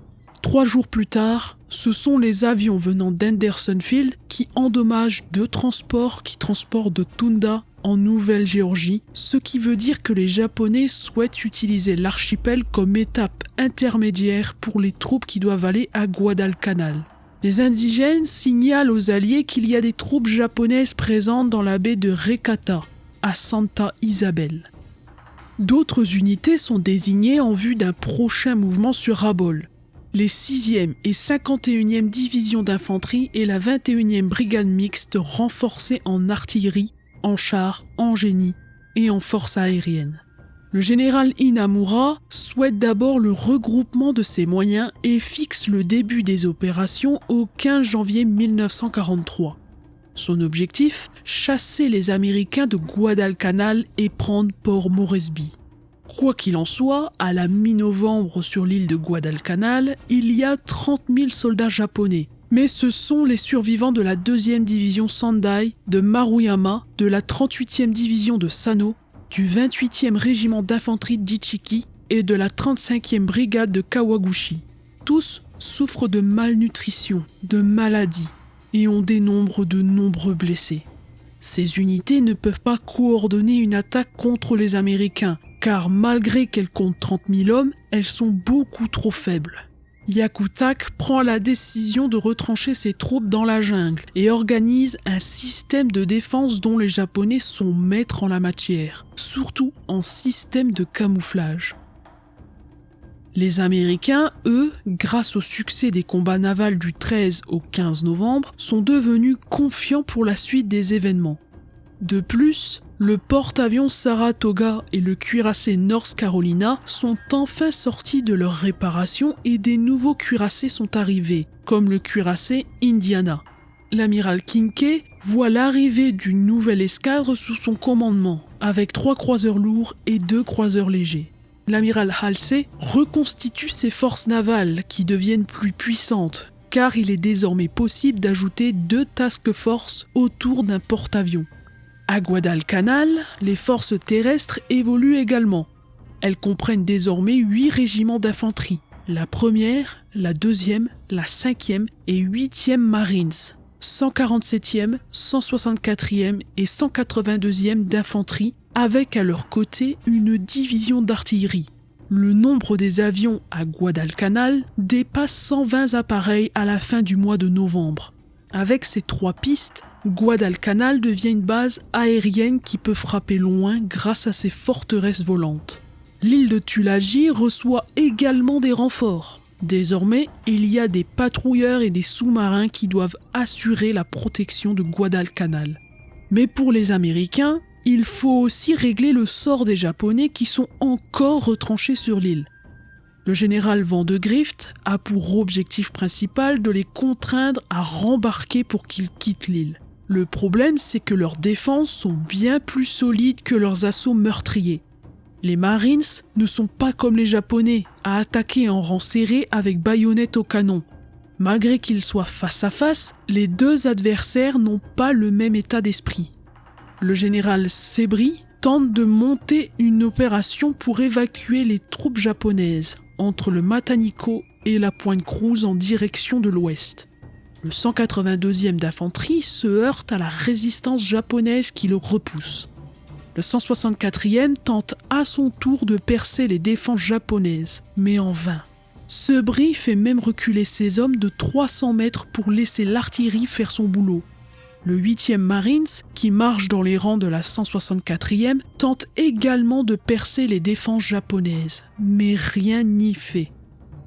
3 jours plus tard, ce sont les avions venant d'Henderson Field qui endommagent 2 transports qui transportent de Tunda en Nouvelle-Géorgie, ce qui veut dire que les Japonais souhaitent utiliser l'archipel comme étape intermédiaire pour les troupes qui doivent aller à Guadalcanal. Les indigènes signalent aux Alliés qu'il y a des troupes japonaises présentes dans la baie de Rekata, à Santa Isabel. D'autres unités sont désignées en vue d'un prochain mouvement sur Rabaul. Les 6e et 51e divisions d'infanterie et la 21e brigade mixte renforcées en artillerie, en chars, en génie et en force aérienne. Le général Inamura souhaite d'abord le regroupement de ses moyens et fixe le début des opérations au 15 janvier 1943. Son objectif, chasser les Américains de Guadalcanal et prendre Port Moresby. Quoi qu'il en soit, à la mi-novembre sur l'île de Guadalcanal, il y a 30 000 soldats japonais. Mais ce sont les survivants de la 2e division Sendai, de Maruyama, de la 38e division de Sano, du 28e régiment d'infanterie d'Ichiki et de la 35e brigade de Kawaguchi. Tous souffrent de malnutrition, de maladies et on dénombre de nombreux blessés. Ces unités ne peuvent pas coordonner une attaque contre les Américains, car malgré qu'elles comptent 30 000 hommes, elles sont beaucoup trop faibles. Yakutak prend la décision de retrancher ses troupes dans la jungle et organise un système de défense dont les Japonais sont maîtres en la matière, surtout en système de camouflage. Les Américains, eux, grâce au succès des combats navals du 13 au 15 novembre, sont devenus confiants pour la suite des événements. De plus, Le porte-avions Saratoga et le cuirassé North Carolina sont enfin sortis de leur réparation et des nouveaux cuirassés sont arrivés, comme le cuirassé Indiana. L'amiral Kinkaid voit l'arrivée d'une nouvelle escadre sous son commandement, avec 3 croiseurs lourds et 2 croiseurs légers. L'amiral Halsey reconstitue ses forces navales qui deviennent plus puissantes, car il est désormais possible d'ajouter 2 task force autour d'un porte-avions. À Guadalcanal, les forces terrestres évoluent également. Elles comprennent désormais 8 régiments d'infanterie, la 1re, la 2e, la 5e et 8e Marines, 147e, 164e et 182e d'infanterie, avec à leur côté une division d'artillerie. Le nombre des avions à Guadalcanal dépasse 120 appareils à la fin du mois de novembre. Avec ces 3 pistes, Guadalcanal devient une base aérienne qui peut frapper loin grâce à ses forteresses volantes. L'île de Tulagi reçoit également des renforts. Désormais, il y a des patrouilleurs et des sous-marins qui doivent assurer la protection de Guadalcanal. Mais pour les Américains, il faut aussi régler le sort des Japonais qui sont encore retranchés sur l'île. Le général Vandegrift a pour objectif principal de les contraindre à rembarquer pour qu'ils quittent l'île. Le problème, c'est que leurs défenses sont bien plus solides que leurs assauts meurtriers. Les Marines ne sont pas comme les Japonais, à attaquer en rang serré avec baïonnette au canon. Malgré qu'ils soient face à face, les 2 adversaires n'ont pas le même état d'esprit. Le général Sebri tente de monter une opération pour évacuer les troupes japonaises entre le Mataniko et la pointe Cruz en direction de l'ouest. Le 182e d'infanterie se heurte à la résistance japonaise qui le repousse. Le 164e tente à son tour de percer les défenses japonaises, mais en vain. Sebri fait même reculer ses hommes de 300 mètres pour laisser l'artillerie faire son boulot. Le 8e Marines, qui marche dans les rangs de la 164e, tente également de percer les défenses japonaises, mais rien n'y fait.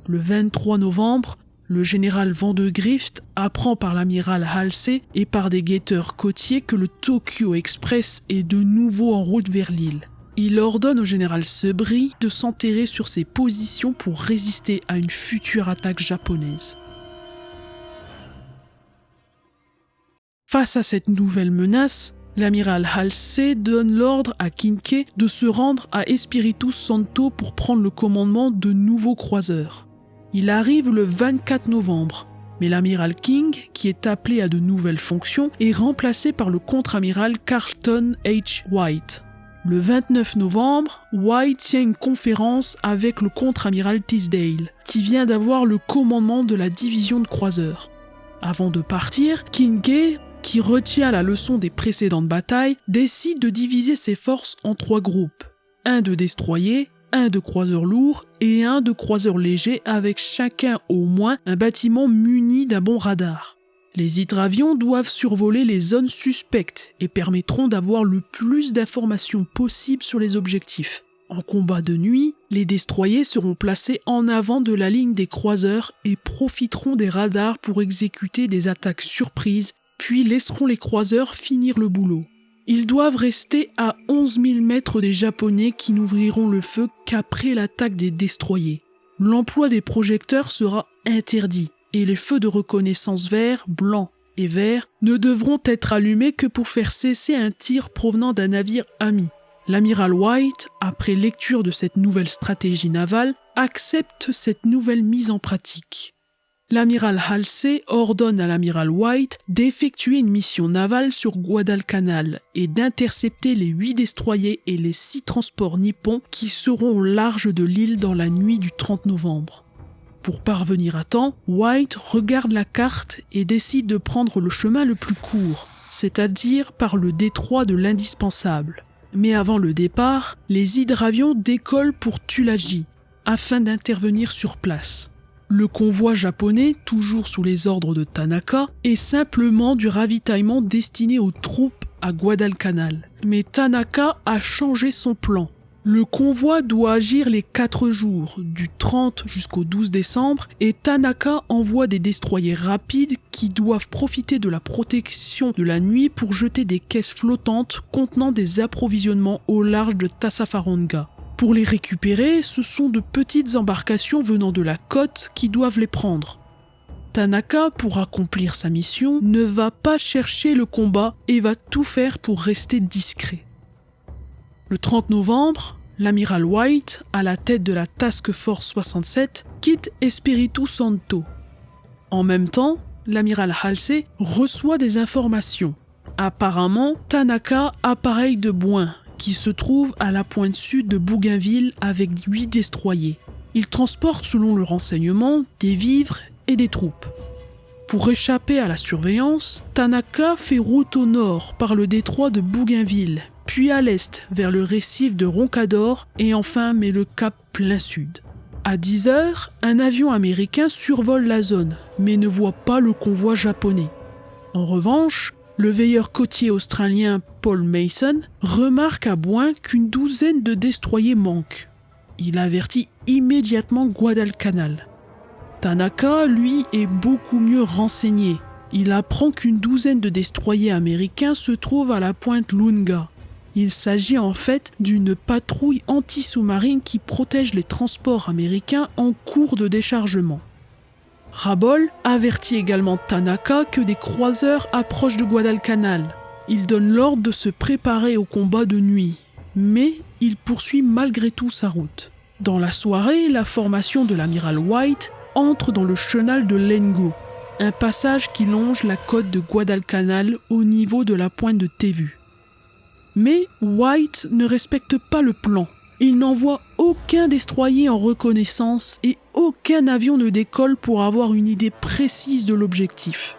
Le 23 novembre, le général Vandegrift apprend par l'amiral Halsey et par des guetteurs côtiers que le Tokyo Express est de nouveau en route vers l'île. Il ordonne au général Sebri de s'enterrer sur ses positions pour résister à une future attaque japonaise. Face à cette nouvelle menace, l'amiral Halsey donne l'ordre à Kinkaid de se rendre à Espiritu Santo pour prendre le commandement de nouveaux croiseurs. Il arrive le 24 novembre, mais l'amiral King, qui est appelé à de nouvelles fonctions, est remplacé par le contre-amiral Carlton H. White. Le 29 novembre, White tient une conférence avec le contre-amiral Tisdale, qui vient d'avoir le commandement de la division de croiseurs. Avant de partir, Kinkaid, qui retient la leçon des précédentes batailles, décide de diviser ses forces en 3 groupes. Un de destroyers, un de croiseurs lourds et un de croiseurs légers avec chacun au moins un bâtiment muni d'un bon radar. Les hydravions doivent survoler les zones suspectes et permettront d'avoir le plus d'informations possible sur les objectifs. En combat de nuit, les destroyers seront placés en avant de la ligne des croiseurs et profiteront des radars pour exécuter des attaques surprises, puis laisseront les croiseurs finir le boulot. Ils doivent rester à 11 000 mètres des Japonais qui n'ouvriront le feu qu'après l'attaque des destroyers. L'emploi des projecteurs sera interdit et les feux de reconnaissance vert, blanc et vert ne devront être allumés que pour faire cesser un tir provenant d'un navire ami. L'amiral White, après lecture de cette nouvelle stratégie navale, accepte cette nouvelle mise en pratique. L'amiral Halsey ordonne à l'amiral White d'effectuer une mission navale sur Guadalcanal et d'intercepter les 8 destroyers et les 6 transports nippons qui seront au large de l'île dans la nuit du 30 novembre. Pour parvenir à temps, White regarde la carte et décide de prendre le chemin le plus court, c'est-à-dire par le détroit de l'Indispensable. Mais avant le départ, les hydravions décollent pour Tulagi, afin d'intervenir sur place. Le convoi japonais, toujours sous les ordres de Tanaka, est simplement du ravitaillement destiné aux troupes à Guadalcanal. Mais Tanaka a changé son plan. Le convoi doit agir les 4 jours, du 30 jusqu'au 12 décembre, et Tanaka envoie des destroyers rapides qui doivent profiter de la protection de la nuit pour jeter des caisses flottantes contenant des approvisionnements au large de Tassafaronga. Pour les récupérer, ce sont de petites embarcations venant de la côte qui doivent les prendre. Tanaka, pour accomplir sa mission, ne va pas chercher le combat et va tout faire pour rester discret. Le 30 novembre, l'amiral White, à la tête de la Task Force 67, quitte Espiritu Santo. En même temps, l'amiral Halsey reçoit des informations. Apparemment, Tanaka appareille de Bouin, qui se trouve à la pointe sud de Bougainville avec 8 destroyers. Il transporte, selon le renseignement, des vivres et des troupes. Pour échapper à la surveillance, Tanaka fait route au nord par le détroit de Bougainville, puis à l'est vers le récif de Roncador et enfin met le cap plein sud. À 10h, un avion américain survole la zone, mais ne voit pas le convoi japonais. En revanche, le veilleur côtier australien Paul Mason remarque à Bouin qu'une douzaine de destroyers manquent. Il avertit immédiatement Guadalcanal. Tanaka, lui, est beaucoup mieux renseigné. Il apprend qu'une douzaine de destroyers américains se trouvent à la pointe Lunga. Il s'agit en fait d'une patrouille anti-sous-marine qui protège les transports américains en cours de déchargement. Rabaul avertit également Tanaka que des croiseurs approchent de Guadalcanal. Il donne l'ordre de se préparer au combat de nuit, mais il poursuit malgré tout sa route. Dans la soirée, la formation de l'amiral White entre dans le chenal de Lengo, un passage qui longe la côte de Guadalcanal au niveau de la pointe de Tévu. Mais White ne respecte pas le plan. Il n'envoie aucun destroyer en reconnaissance et aucun avion ne décolle pour avoir une idée précise de l'objectif.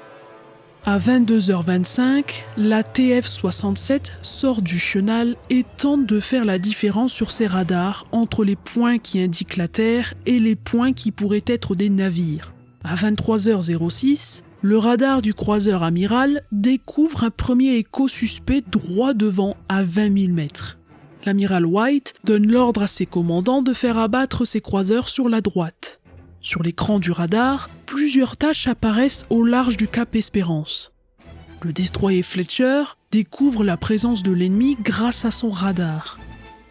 À 22h25, la TF-67 sort du chenal et tente de faire la différence sur ses radars entre les points qui indiquent la Terre et les points qui pourraient être des navires. À 23h06, le radar du croiseur amiral découvre un premier écho suspect droit devant à 20 000 mètres. L'amiral White donne l'ordre à ses commandants de faire abattre ses croiseurs sur la droite. Sur l'écran du radar, plusieurs taches apparaissent au large du cap Espérance. Le destroyer Fletcher découvre la présence de l'ennemi grâce à son radar.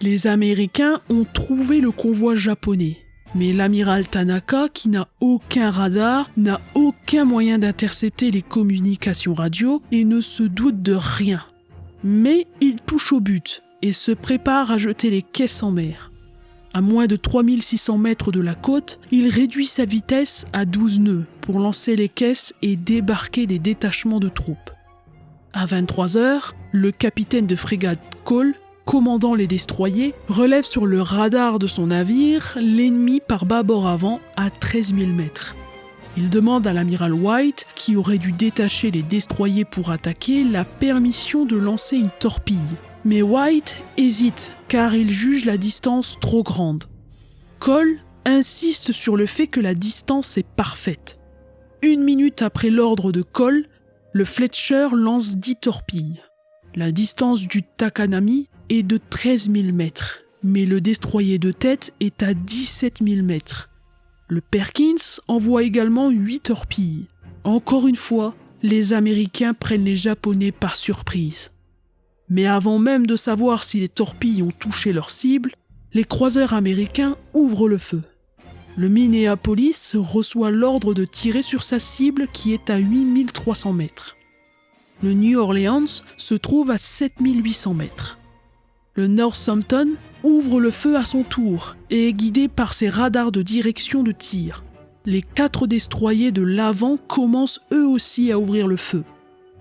Les Américains ont trouvé le convoi japonais, mais l'amiral Tanaka, qui n'a aucun radar, n'a aucun moyen d'intercepter les communications radio et ne se doute de rien. Mais il touche au but et se prépare à jeter les caisses en mer. À moins de 3600 mètres de la côte, il réduit sa vitesse à 12 nœuds pour lancer les caisses et débarquer des détachements de troupes. À 23h, le capitaine de frégate Cole, commandant les destroyers, relève sur le radar de son navire l'ennemi par bâbord avant à 13 000 mètres. Il demande à l'amiral White, qui aurait dû détacher les destroyers pour attaquer, la permission de lancer une torpille. Mais White hésite, car il juge la distance trop grande. Cole insiste sur le fait que la distance est parfaite. 1 minute après l'ordre de Cole, le Fletcher lance 10 torpilles. La distance du Takanami est de 13 000 mètres, mais le destroyer de tête est à 17 000 mètres. Le Perkins envoie également 8 torpilles. Encore une fois, les Américains prennent les Japonais par surprise. Mais avant même de savoir si les torpilles ont touché leur cible, les croiseurs américains ouvrent le feu. Le Minneapolis reçoit l'ordre de tirer sur sa cible qui est à 8300 mètres. Le New Orleans se trouve à 7800 mètres. Le Northampton ouvre le feu à son tour et est guidé par ses radars de direction de tir. Les 4 destroyers de l'avant commencent eux aussi à ouvrir le feu.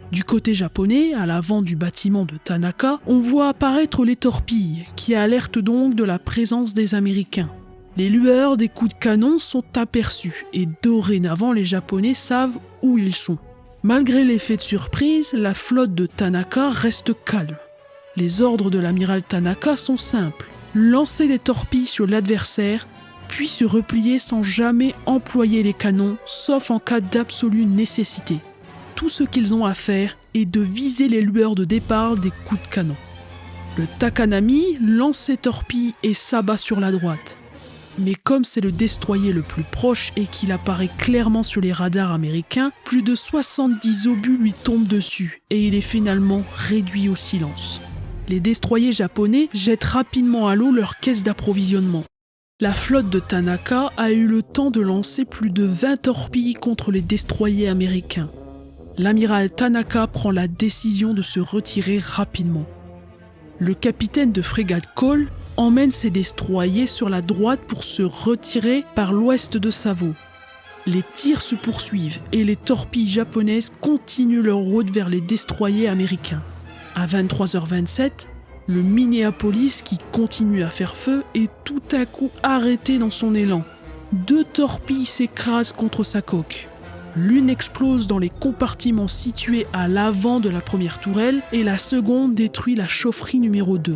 Du côté japonais, à l'avant du bâtiment de Tanaka, on voit apparaître les torpilles, qui alertent donc de la présence des Américains. Les lueurs des coups de canon sont aperçues, et dorénavant les Japonais savent où ils sont. Malgré l'effet de surprise, la flotte de Tanaka reste calme. Les ordres de l'amiral Tanaka sont simples. Lancer les torpilles sur l'adversaire, puis se replier sans jamais employer les canons, sauf en cas d'absolue nécessité. Tout ce qu'ils ont à faire est de viser les lueurs de départ des coups de canon. Le Takanami lance ses torpilles et s'abat sur la droite. Mais comme c'est le destroyer le plus proche et qu'il apparaît clairement sur les radars américains, plus de 70 obus lui tombent dessus et il est finalement réduit au silence. Les destroyers japonais jettent rapidement à l'eau leur caisse d'approvisionnement. La flotte de Tanaka a eu le temps de lancer plus de 20 torpilles contre les destroyers américains. L'amiral Tanaka prend la décision de se retirer rapidement. Le capitaine de frégate Cole emmène ses destroyers sur la droite pour se retirer par l'ouest de Savo. Les tirs se poursuivent et les torpilles japonaises continuent leur route vers les destroyers américains. À 23h27, le Minneapolis, qui continue à faire feu, est tout à coup arrêté dans son élan. 2 torpilles s'écrasent contre sa coque. L'une explose dans les compartiments situés à l'avant de la première tourelle et la seconde détruit la chaufferie numéro 2.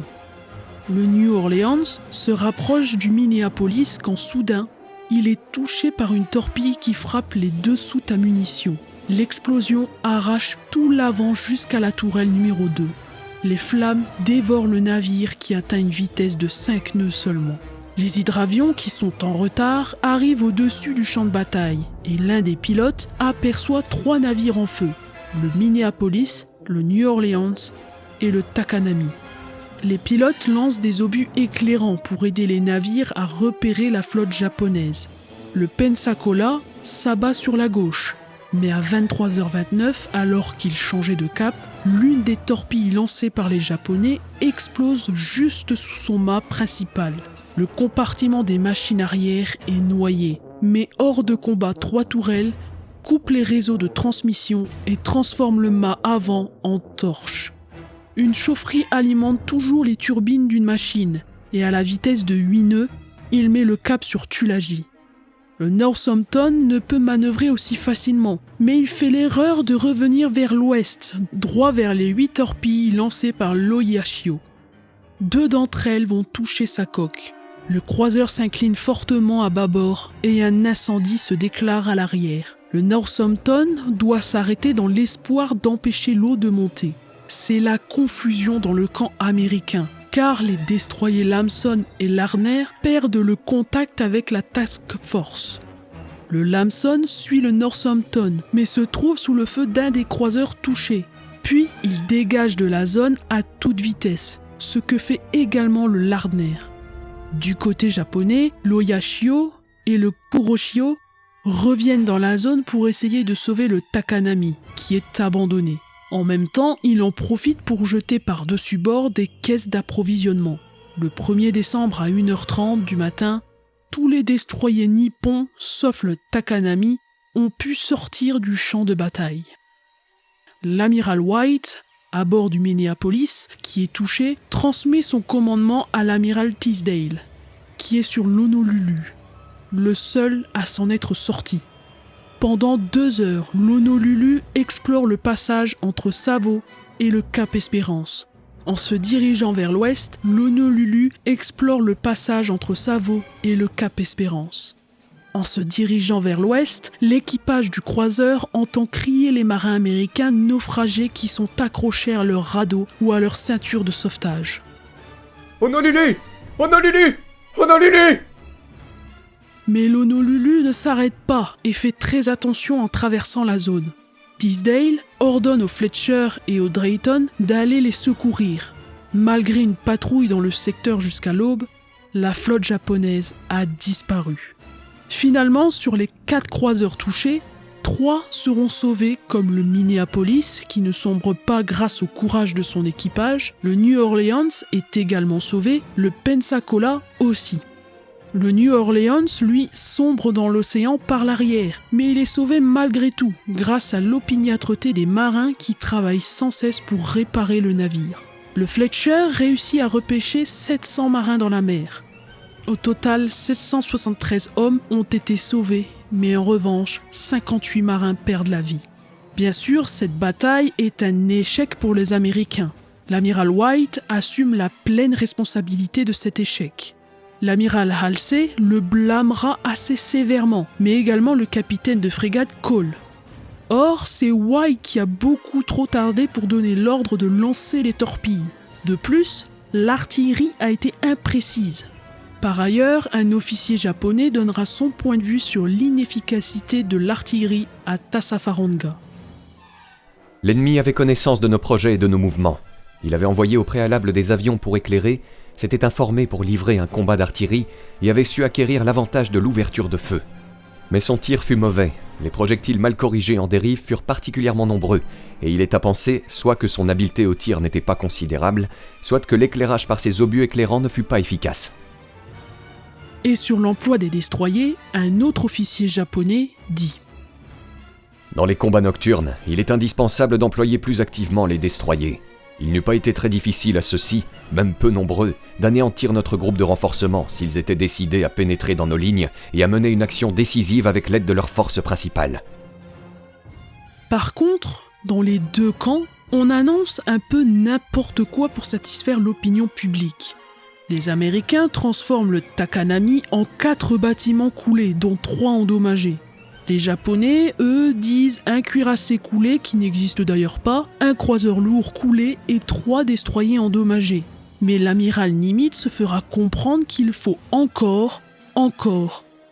Le New Orleans se rapproche du Minneapolis quand soudain, il est touché par une torpille qui frappe les 2 soutes à munitions. L'explosion arrache tout l'avant jusqu'à la tourelle numéro 2. Les flammes dévorent le navire qui atteint une vitesse de 5 nœuds seulement. Les hydravions qui sont en retard arrivent au-dessus du champ de bataille et l'un des pilotes aperçoit 3 navires en feu, le Minneapolis, le New Orleans et le Takanami. Les pilotes lancent des obus éclairants pour aider les navires à repérer la flotte japonaise. Le Pensacola s'abat sur la gauche, mais à 23h29, alors qu'il changeait de cap, l'une des torpilles lancées par les Japonais explose juste sous son mât principal. Le compartiment des machines arrière est noyé, mais hors de combat 3 tourelles coupe les réseaux de transmission et transforme le mât avant en torche. Une chaufferie alimente toujours les turbines d'une machine et à la vitesse de 8 nœuds, il met le cap sur Tulagi. Le Northampton ne peut manœuvrer aussi facilement, mais il fait l'erreur de revenir vers l'ouest, droit vers les 8 torpilles lancées par l'Oyashio. 2 d'entre elles vont toucher sa coque. Le croiseur s'incline fortement à bâbord et un incendie se déclare à l'arrière. Le Northampton doit s'arrêter dans l'espoir d'empêcher l'eau de monter. C'est la confusion dans le camp américain, car les destroyers Lamson et Larner perdent le contact avec la Task Force. Le Lamson suit le Northampton, mais se trouve sous le feu d'un des croiseurs touchés. Puis, il dégage de la zone à toute vitesse, ce que fait également le Larner. Du côté japonais, l'Oyashio et le Kuroshio reviennent dans la zone pour essayer de sauver le Takanami, qui est abandonné. En même temps, il en profite pour jeter par-dessus bord des caisses d'approvisionnement. Le 1er décembre à 1h30 du matin, tous les destroyers nippons, sauf le Takanami, ont pu sortir du champ de bataille. L'amiral White, à bord du Minneapolis, qui est touché, transmet son commandement à l'amiral Teasdale, qui est sur l'Honolulu, le seul à s'en être sorti. Pendant 2 heures, l'Honolulu explore le passage entre Savo et le Cap Espérance. En se dirigeant vers l'ouest, l'Honolulu explore le passage entre Savo et le Cap Espérance. En se dirigeant vers l'ouest, l'équipage du croiseur entend crier les marins américains naufragés qui sont accrochés à leur radeau ou à leur ceinture de sauvetage. Honolulu! Honolulu! Honolulu! Mais l'Honolulu ne s'arrête pas et fait très attention en traversant la zone. Teasdale ordonne aux Fletcher et aux Drayton d'aller les secourir. Malgré une patrouille dans le secteur jusqu'à l'aube, la flotte japonaise a disparu. Finalement, sur les 4 croiseurs touchés, 3 seront sauvés comme le Minneapolis qui ne sombre pas grâce au courage de son équipage, le New Orleans est également sauvé, le Pensacola aussi. Le New Orleans, lui, sombre dans l'océan par l'arrière, mais il est sauvé malgré tout, grâce à l'opiniâtreté des marins qui travaillent sans cesse pour réparer le navire. Le Fletcher réussit à repêcher 700 marins dans la mer. Au total, 773 hommes ont été sauvés, mais en revanche, 58 marins perdent la vie. Bien sûr, cette bataille est un échec pour les Américains. L'amiral White assume la pleine responsabilité de cet échec. L'amiral Halsey le blâmera assez sévèrement, mais également le capitaine de frégate Cole. Or, c'est White qui a beaucoup trop tardé pour donner l'ordre de lancer les torpilles. De plus, l'artillerie a été imprécise. Par ailleurs, un officier japonais donnera son point de vue sur l'inefficacité de l'artillerie à Tassafaronga. L'ennemi avait connaissance de nos projets et de nos mouvements. Il avait envoyé au préalable des avions pour éclairer, s'était informé pour livrer un combat d'artillerie et avait su acquérir l'avantage de l'ouverture de feu. Mais son tir fut mauvais, les projectiles mal corrigés en dérive furent particulièrement nombreux, et il est à penser soit que son habileté au tir n'était pas considérable, soit que l'éclairage par ses obus éclairants ne fut pas efficace. Et sur l'emploi des destroyers, un autre officier japonais dit « Dans les combats nocturnes, il est indispensable d'employer plus activement les destroyers. Il n'eût pas été très difficile à ceux-ci, même peu nombreux, d'anéantir notre groupe de renforcement s'ils étaient décidés à pénétrer dans nos lignes et à mener une action décisive avec l'aide de leur force principale. » Par contre, dans les deux camps, on annonce un peu n'importe quoi pour satisfaire l'opinion publique. Les Américains transforment le Takanami en 4 bâtiments coulés, dont 3 endommagés. Les Japonais, eux, disent un cuirassé coulé qui n'existe d'ailleurs pas, un croiseur lourd coulé et 3 destroyers endommagés. Mais l'amiral Nimitz fera comprendre qu'il faut encore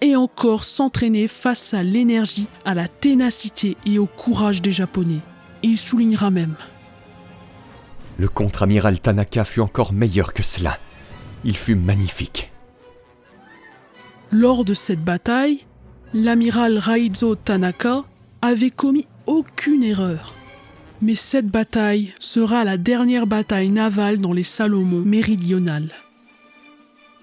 et encore s'entraîner face à l'énergie, à la ténacité et au courage des Japonais. Il soulignera même. Le contre-amiral Tanaka fut encore meilleur que cela. Il fut magnifique. Lors de cette bataille, l'amiral Raizo Tanaka avait commis aucune erreur. Mais cette bataille sera la dernière bataille navale dans les Salomon méridionales.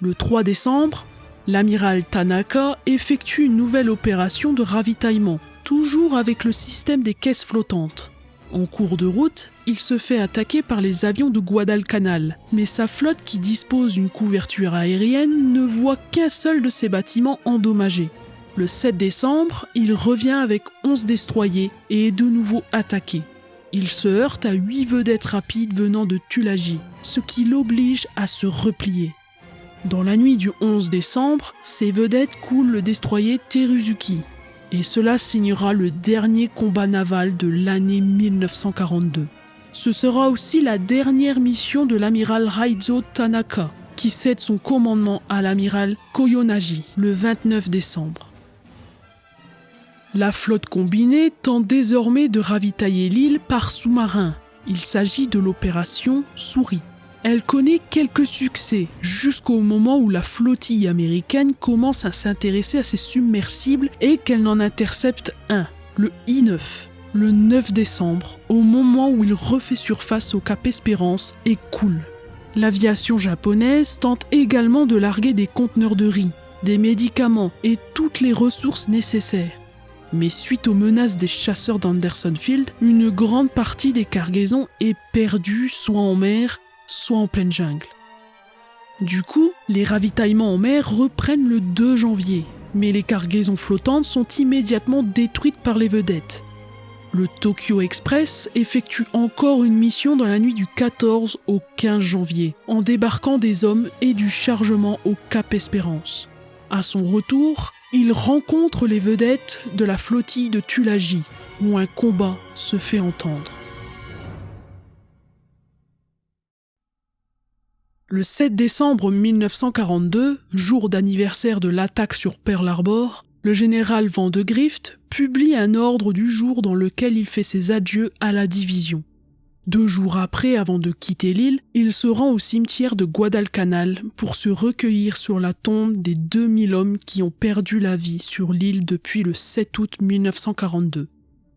Le 3 décembre, l'amiral Tanaka effectue une nouvelle opération de ravitaillement, toujours avec le système des caisses flottantes. En cours de route, il se fait attaquer par les avions de Guadalcanal, mais sa flotte qui dispose d'une couverture aérienne ne voit qu'un seul de ses bâtiments endommagés. Le 7 décembre, il revient avec 11 destroyers et est de nouveau attaqué. Il se heurte à 8 vedettes rapides venant de Tulagi, ce qui l'oblige à se replier. Dans la nuit du 11 décembre, ces vedettes coulent le destroyer Teruzuki, et cela signera le dernier combat naval de l'année 1942. Ce sera aussi la dernière mission de l'amiral Raizo Tanaka, qui cède son commandement à l'amiral Koyonagi le 29 décembre. La flotte combinée tente désormais de ravitailler l'île par sous-marin. Il s'agit de l'opération Souris. Elle connaît quelques succès, jusqu'au moment où la flottille américaine commence à s'intéresser à ses submersibles et qu'elle n'en intercepte un, le I-9, le 9 décembre, au moment où il refait surface au Cap Espérance et coule. L'aviation japonaise tente également de larguer des conteneurs de riz, des médicaments et toutes les ressources nécessaires. Mais suite aux menaces des chasseurs d'Anderson Field, une grande partie des cargaisons est perdue soit en mer, soit en pleine jungle. Du coup, les ravitaillements en mer reprennent le 2 janvier, mais les cargaisons flottantes sont immédiatement détruites par les vedettes. Le Tokyo Express effectue encore une mission dans la nuit du 14 au 15 janvier, en débarquant des hommes et du chargement au Cap Espérance. À son retour, il rencontre les vedettes de la flottille de Tulagi, où un combat se fait entendre. Le 7 décembre 1942, jour d'anniversaire de l'attaque sur Pearl Harbor, le général Vandegrift publie un ordre du jour dans lequel il fait ses adieux à la division. 2 jours après, avant de quitter l'île, il se rend au cimetière de Guadalcanal pour se recueillir sur la tombe des 2000 hommes qui ont perdu la vie sur l'île depuis le 7 août 1942.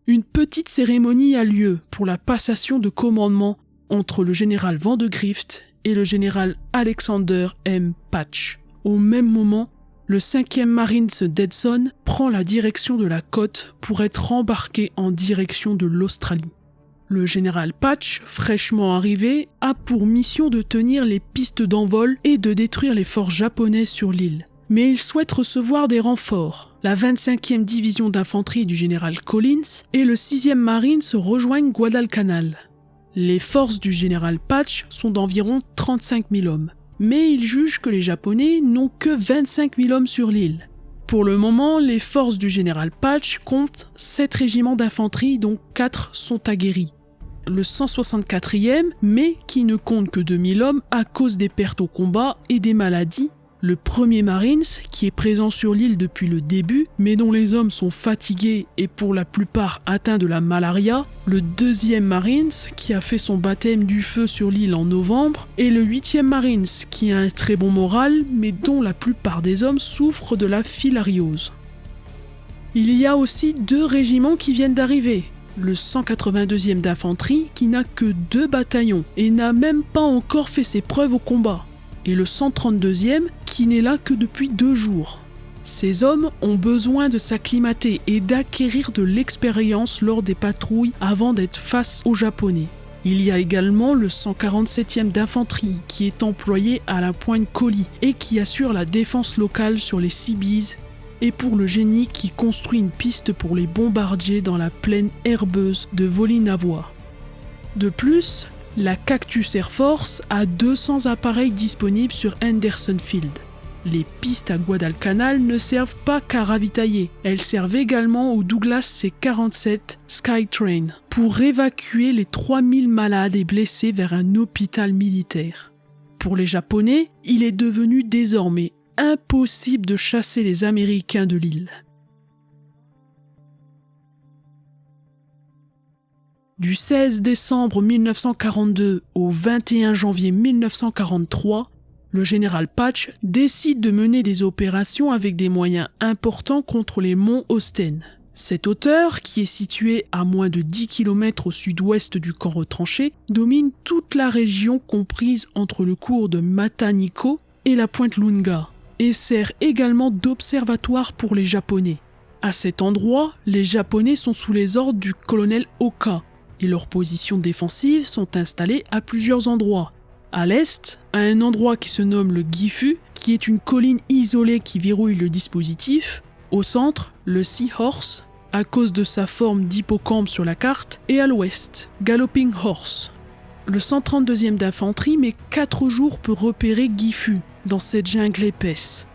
Une petite cérémonie a lieu pour la passation de commandement entre le général Vandegrift et le général Alexander M. Patch. Au même moment, le 5e Marines d'Edson prend la direction de la côte pour être embarqué en direction de l'Australie. Le général Patch, fraîchement arrivé, a pour mission de tenir les pistes d'envol et de détruire les forts japonais sur l'île. Mais il souhaite recevoir des renforts. La 25e division d'infanterie du général Collins et le 6e Marines rejoignent Guadalcanal. Les forces du général Patch sont d'environ 35 000 hommes, mais il juge que les Japonais n'ont que 25 000 hommes sur l'île. Pour le moment, les forces du général Patch comptent 7 régiments d'infanterie dont 4 sont aguerris. le 164e, mais qui ne compte que 2000 hommes à cause des pertes au combat et des maladies, le 1er Marines, qui est présent sur l'île depuis le début, mais dont les hommes sont fatigués et pour la plupart atteints de la malaria, le 2e Marines, qui a fait son baptême du feu sur l'île en novembre, et le 8e Marines, qui a un très bon moral, mais dont la plupart des hommes souffrent de la filariose. Il y a aussi 2 régiments qui viennent d'arriver. Le 182e d'infanterie, qui n'a que 2 bataillons et n'a même pas encore fait ses preuves au combat, et le 132e, qui n'est là que depuis 2 jours. Ces hommes ont besoin de s'acclimater et d'acquérir de l'expérience lors des patrouilles avant d'être face aux Japonais. Il y a également le 147e d'infanterie, qui est employé à la pointe Collie et qui assure la défense locale sur les Seabees, et pour le génie qui construit une piste pour les bombardiers dans la plaine herbeuse de Volinavoa. De plus, la Cactus Air Force a 200 appareils disponibles sur Henderson Field. Les pistes à Guadalcanal ne servent pas qu'à ravitailler, elles servent également au Douglas C-47 Skytrain pour évacuer les 3000 malades et blessés vers un hôpital militaire. Pour les Japonais, il est devenu désormais impossible de chasser les Américains de l'île. Du 16 décembre 1942 au 21 janvier 1943, le général Patch décide de mener des opérations avec des moyens importants contre les monts Austen. Cette hauteur, qui est située à moins de 10 km au sud-ouest du camp retranché, domine toute la région comprise entre le cours de Matanico et la pointe Lunga, et sert également d'observatoire pour les Japonais. À cet endroit, les Japonais sont sous les ordres du colonel Oka, et leurs positions défensives sont installées à plusieurs endroits. À l'est, à un endroit qui se nomme le Gifu, qui est une colline isolée qui verrouille le dispositif. Au centre, le Seahorse, à cause de sa forme d'hippocampe sur la carte, et à l'ouest, Galloping Horse. Le 132e d'infanterie met 4 jours pour repérer Gifu, dans cette jungle épaisse.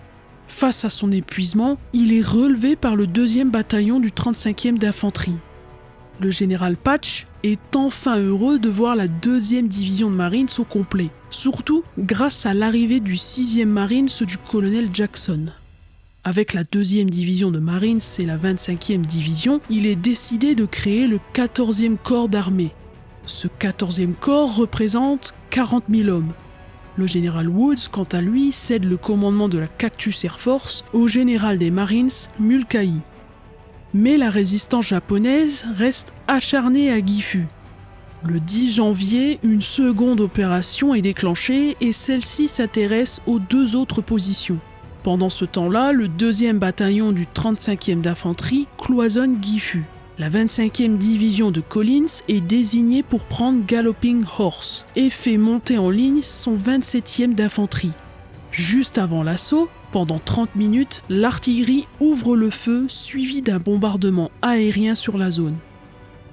Face à son épuisement, il est relevé par le 2e bataillon du 35e d'infanterie. Le général Patch est enfin heureux de voir la 2e division de Marines au complet, surtout grâce à l'arrivée du 6e Marines du colonel Jackson. Avec la 2e division de Marines et la 25e division, il est décidé de créer le 14e corps d'armée. Ce 14e corps représente 40 000 hommes. Le général Woods, quant à lui, cède le commandement de la Cactus Air Force au général des Marines, Mulcahy. Mais la résistance japonaise reste acharnée à Gifu. Le 10 janvier, une seconde opération est déclenchée et celle-ci s'intéresse aux 2 autres positions. Pendant ce temps-là, le 2e bataillon du 35e d'infanterie cloisonne Gifu. La 25e division de Collins est désignée pour prendre Galloping Horse et fait monter en ligne son 27e d'infanterie. Juste avant l'assaut, pendant 30 minutes, l'artillerie ouvre le feu suivi d'un bombardement aérien sur la zone.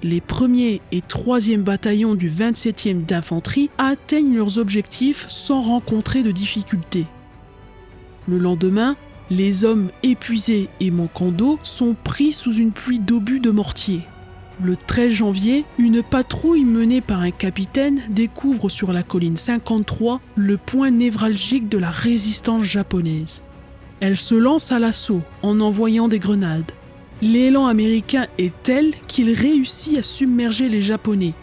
Les 1er et 3e bataillons du 27e d'infanterie atteignent leurs objectifs sans rencontrer de difficultés. Le lendemain, les hommes épuisés et manquant d'eau sont pris sous une pluie d'obus de mortier. Le 13 janvier, une patrouille menée par un capitaine découvre sur la colline 53 le point névralgique de la résistance japonaise. Elle se lance à l'assaut en envoyant des grenades. L'élan américain est tel qu'il réussit à submerger les Japonais.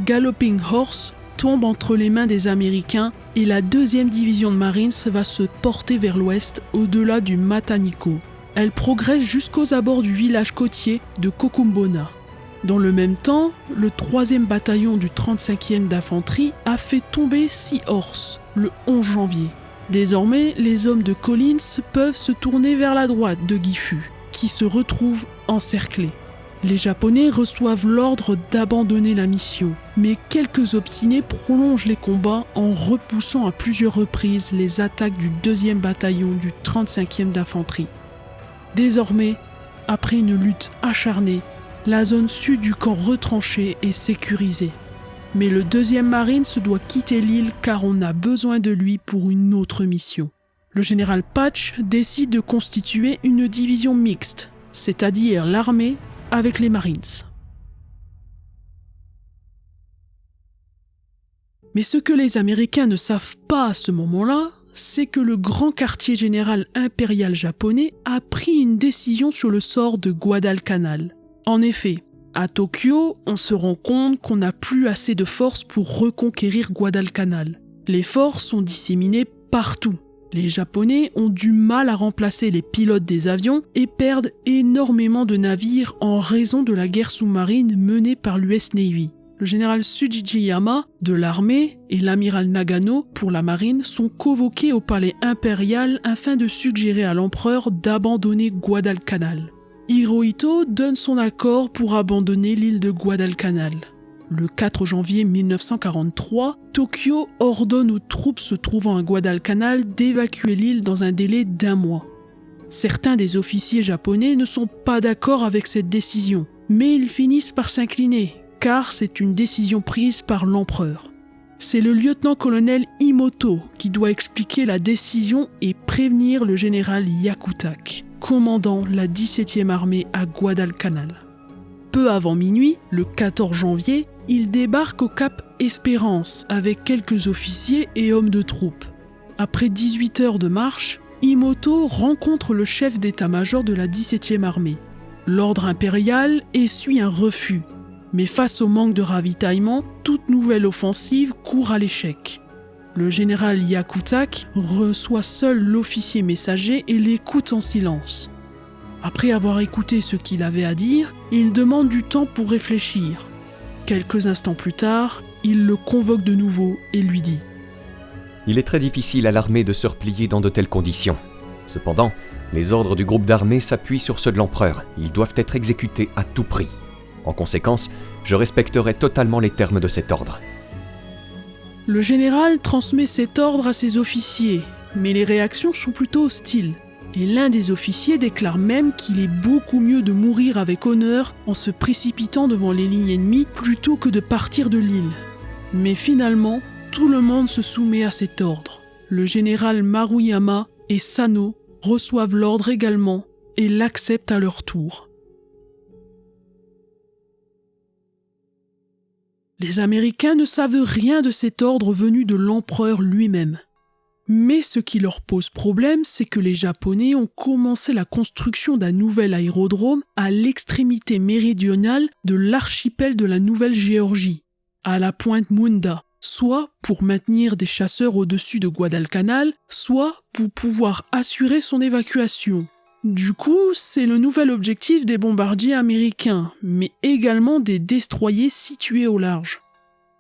Galloping Horse tombe entre les mains des Américains et la 2e division de Marines va se porter vers l'ouest au-delà du Matanico. Elle progresse jusqu'aux abords du village côtier de Kokumbona. Dans le même temps, le 3e bataillon du 35e d'infanterie a fait tomber Seahorse le 11 janvier. Désormais, les hommes de Collins peuvent se tourner vers la droite de Gifu, qui se retrouve encerclé. Les Japonais reçoivent l'ordre d'abandonner la mission, mais quelques obstinés prolongent les combats en repoussant à plusieurs reprises les attaques du 2e bataillon du 35e d'infanterie. Désormais, après une lutte acharnée, la zone sud du camp retranché est sécurisée. Mais le 2e Marines doit quitter l'île car on a besoin de lui pour une autre mission. Le général Patch décide de constituer une division mixte, c'est-à-dire l'armée avec les Marines. Mais ce que les Américains ne savent pas à ce moment-là, c'est que le grand quartier général impérial japonais a pris une décision sur le sort de Guadalcanal. En effet, à Tokyo, on se rend compte qu'on n'a plus assez de forces pour reconquérir Guadalcanal. Les forces sont disséminées partout. Les Japonais ont du mal à remplacer les pilotes des avions et perdent énormément de navires en raison de la guerre sous-marine menée par l'US Navy. Le général Tsujijiyama de l'armée et l'amiral Nagano pour la marine sont convoqués au palais impérial afin de suggérer à l'empereur d'abandonner Guadalcanal. Hirohito donne son accord pour abandonner l'île de Guadalcanal. Le 4 janvier 1943, Tokyo ordonne aux troupes se trouvant à Guadalcanal d'évacuer l'île dans un délai d'1 mois. Certains des officiers japonais ne sont pas d'accord avec cette décision, mais ils finissent par s'incliner, car c'est une décision prise par l'empereur. C'est le lieutenant-colonel Imoto qui doit expliquer la décision et prévenir le général Yakutak, commandant la 17e armée à Guadalcanal. Peu avant minuit, le 14 janvier, il débarque au cap Espérance avec quelques officiers et hommes de troupe. Après 18 heures de marche, Imoto rencontre le chef d'état-major de la 17e armée. L'ordre impérial essuie un refus. Mais face au manque de ravitaillement, toute nouvelle offensive court à l'échec. Le général Yakutak reçoit seul l'officier messager et l'écoute en silence. Après avoir écouté ce qu'il avait à dire, il demande du temps pour réfléchir. Quelques instants plus tard, il le convoque de nouveau et lui dit « Il est très difficile à l'armée de se replier dans de telles conditions. Cependant, les ordres du groupe d'armée s'appuient sur ceux de l'empereur. Ils doivent être exécutés à tout prix. En conséquence, je respecterai totalement les termes de cet ordre. » Le général transmet cet ordre à ses officiers, mais les réactions sont plutôt hostiles. Et l'un des officiers déclare même qu'il est beaucoup mieux de mourir avec honneur en se précipitant devant les lignes ennemies plutôt que de partir de l'île. Mais finalement, tout le monde se soumet à cet ordre. Le général Maruyama et Sano reçoivent l'ordre également et l'acceptent à leur tour. Les Américains ne savent rien de cet ordre venu de l'empereur lui-même. Mais ce qui leur pose problème, c'est que les Japonais ont commencé la construction d'un nouvel aérodrome à l'extrémité méridionale de l'archipel de la Nouvelle-Géorgie, à la pointe Munda, soit pour maintenir des chasseurs au-dessus de Guadalcanal, soit pour pouvoir assurer son évacuation. Du coup, c'est le nouvel objectif des bombardiers américains, mais également des destroyers situés au large.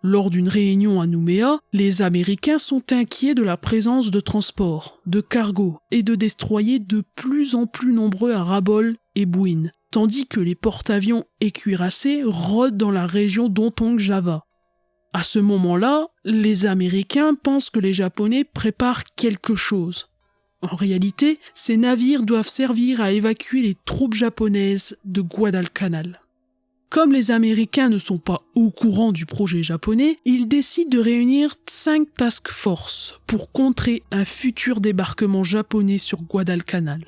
Lors d'une réunion à Nouméa, les Américains sont inquiets de la présence de transports, de cargos et de destroyers de plus en plus nombreux à Rabaul et Bouin, tandis que les porte-avions et cuirassés rôdent dans la région d'Ontong Java. À ce moment-là, les Américains pensent que les Japonais préparent quelque chose. En réalité, ces navires doivent servir à évacuer les troupes japonaises de Guadalcanal. Comme les Américains ne sont pas au courant du projet japonais, ils décident de réunir 5 task force pour contrer un futur débarquement japonais sur Guadalcanal.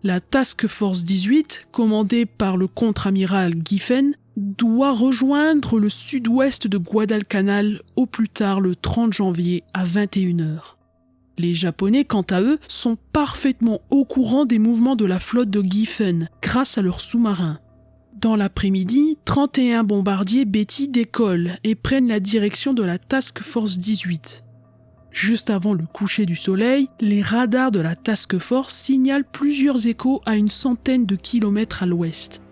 La Task Force 18, commandée par le contre-amiral Giffen, doit rejoindre le sud-ouest de Guadalcanal au plus tard le 30 janvier à 21h. Les Japonais, quant à eux, sont parfaitement au courant des mouvements de la flotte de Giffen grâce à leurs sous-marins. Dans l'après-midi, 31 bombardiers Betty décollent et prennent la direction de la Task Force 18. Juste avant le coucher du soleil, les radars de la Task Force signalent plusieurs échos à une centaine de kilomètres à l'ouest.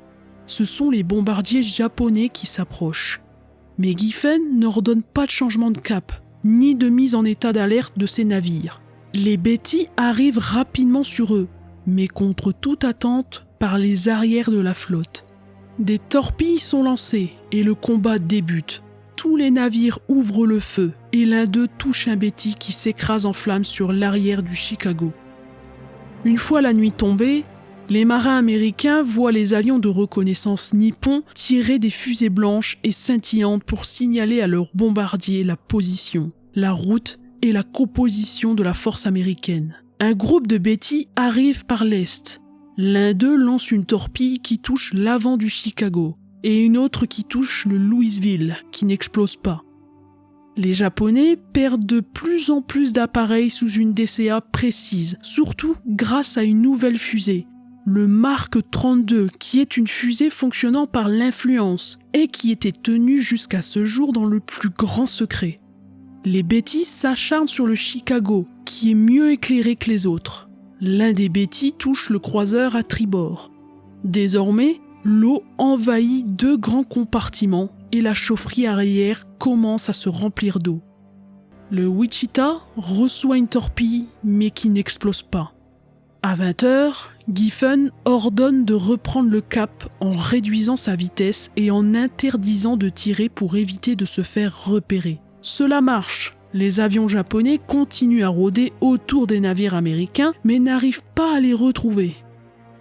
Ce sont les bombardiers japonais qui s'approchent. Mais Giffen n'ordonne pas de changement de cap, ni de mise en état d'alerte de ses navires. Les Betty arrivent rapidement sur eux, mais contre toute attente par les arrières de la flotte. Des torpilles sont lancées et le combat débute. Tous les navires ouvrent le feu et l'un d'eux touche un Betty qui s'écrase en flammes sur l'arrière du Chicago. Une fois la nuit tombée, les marins américains voient les avions de reconnaissance nippons tirer des fusées blanches et scintillantes pour signaler à leurs bombardiers la position, la route et la composition de la force américaine. Un groupe de Betty arrive par l'est. L'un d'eux lance une torpille qui touche l'avant du Chicago et une autre qui touche le Louisville, qui n'explose pas. Les Japonais perdent de plus en plus d'appareils sous une DCA précise, surtout grâce à une nouvelle fusée, le Mark 32, qui est une fusée fonctionnant par l'influence et qui était tenue jusqu'à ce jour dans le plus grand secret. Les Beatty s'acharnent sur le Chicago, qui est mieux éclairé que les autres. L'un des Beatty touche le croiseur à tribord. Désormais, l'eau envahit 2 grands compartiments et la chaufferie arrière commence à se remplir d'eau. Le Wichita reçoit une torpille, mais qui n'explose pas. À 20h, Giffen ordonne de reprendre le cap en réduisant sa vitesse et en interdisant de tirer pour éviter de se faire repérer. Cela marche. Les avions japonais continuent à rôder autour des navires américains, mais n'arrivent pas à les retrouver.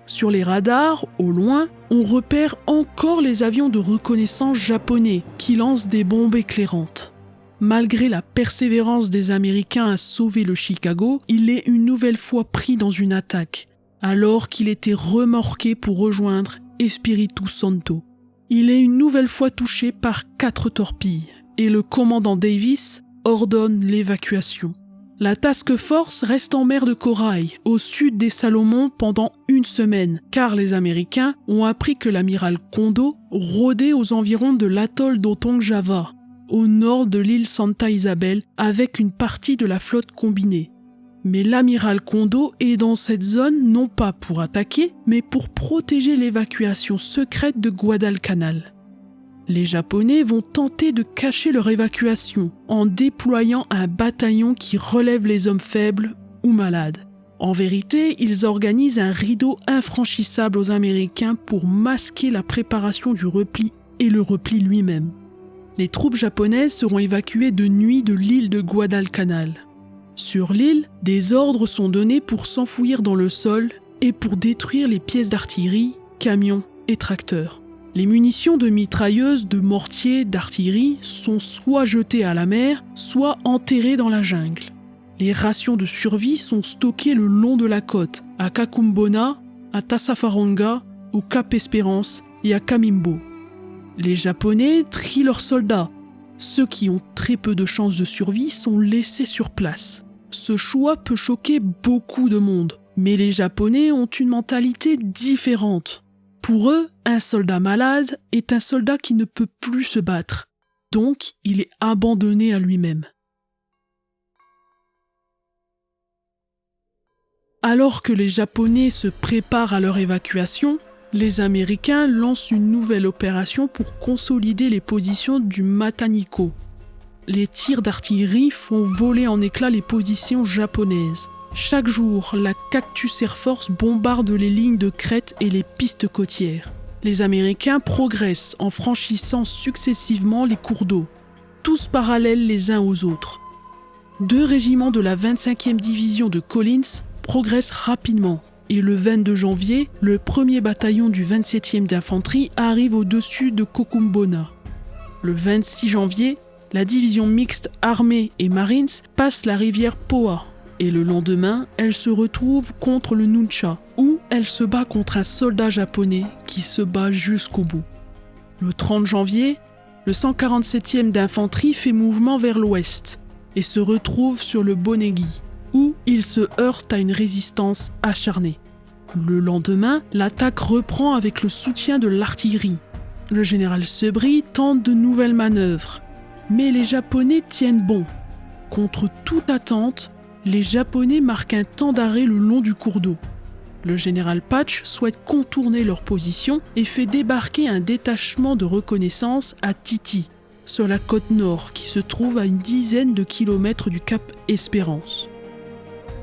Sur les radars, au loin, on repère encore les avions de reconnaissance japonais qui lancent des bombes éclairantes. Malgré la persévérance des Américains à sauver le Chicago, il est une nouvelle fois pris dans une attaque, alors qu'il était remorqué pour rejoindre Espiritu Santo. Il est une nouvelle fois touché par 4 torpilles, et le commandant Davis ordonne l'évacuation. La Task Force reste en mer de Corail, au sud des Salomon pendant 1 semaine, car les Américains ont appris que l'amiral Kondo rôdait aux environs de l'atoll d'Otong Java, au nord de l'île Santa Isabel, avec une partie de la flotte combinée. Mais l'amiral Kondo est dans cette zone non pas pour attaquer, mais pour protéger l'évacuation secrète de Guadalcanal. Les Japonais vont tenter de cacher leur évacuation en déployant un bataillon qui relève les hommes faibles ou malades. En vérité, ils organisent un rideau infranchissable aux Américains pour masquer la préparation du repli et le repli lui-même. Les troupes japonaises seront évacuées de nuit de l'île de Guadalcanal. Sur l'île, des ordres sont donnés pour s'enfouir dans le sol et pour détruire les pièces d'artillerie, camions et tracteurs. Les munitions de mitrailleuses, de mortiers, d'artillerie sont soit jetées à la mer, soit enterrées dans la jungle. Les rations de survie sont stockées le long de la côte, à Kakumbona, à Tassafaronga, au Cap Espérance et à Kamimbo. Les Japonais trient leurs soldats. Ceux qui ont très peu de chances de survie sont laissés sur place. Ce choix peut choquer beaucoup de monde, mais les Japonais ont une mentalité différente. Pour eux, un soldat malade est un soldat qui ne peut plus se battre, donc il est abandonné à lui-même. Alors que les Japonais se préparent à leur évacuation, les Américains lancent une nouvelle opération pour consolider les positions du Mataniko. Les tirs d'artillerie font voler en éclats les positions japonaises. Chaque jour, la Cactus Air Force bombarde les lignes de crête et les pistes côtières. Les Américains progressent en franchissant successivement les cours d'eau, tous parallèles les uns aux autres. 2 régiments de la 25e division de Collins progressent rapidement et le 22 janvier, le 1er bataillon du 27e d'infanterie arrive au-dessus de Kokumbona. Le 26 janvier, la division mixte armée et Marines passe la rivière Poa. Et le lendemain, elle se retrouve contre le Nuncha, où elle se bat contre un soldat japonais qui se bat jusqu'au bout. Le 30 janvier, le 147e d'infanterie fait mouvement vers l'ouest et se retrouve sur le Bonegui, où il se heurte à une résistance acharnée. Le lendemain, l'attaque reprend avec le soutien de l'artillerie. Le général Sebri tente de nouvelles manœuvres, mais les Japonais tiennent bon. Contre toute attente, les Japonais marquent un temps d'arrêt le long du cours d'eau. Le général Patch souhaite contourner leur position et fait débarquer un détachement de reconnaissance à Titi, sur la côte nord qui se trouve à une dizaine de kilomètres du cap Espérance.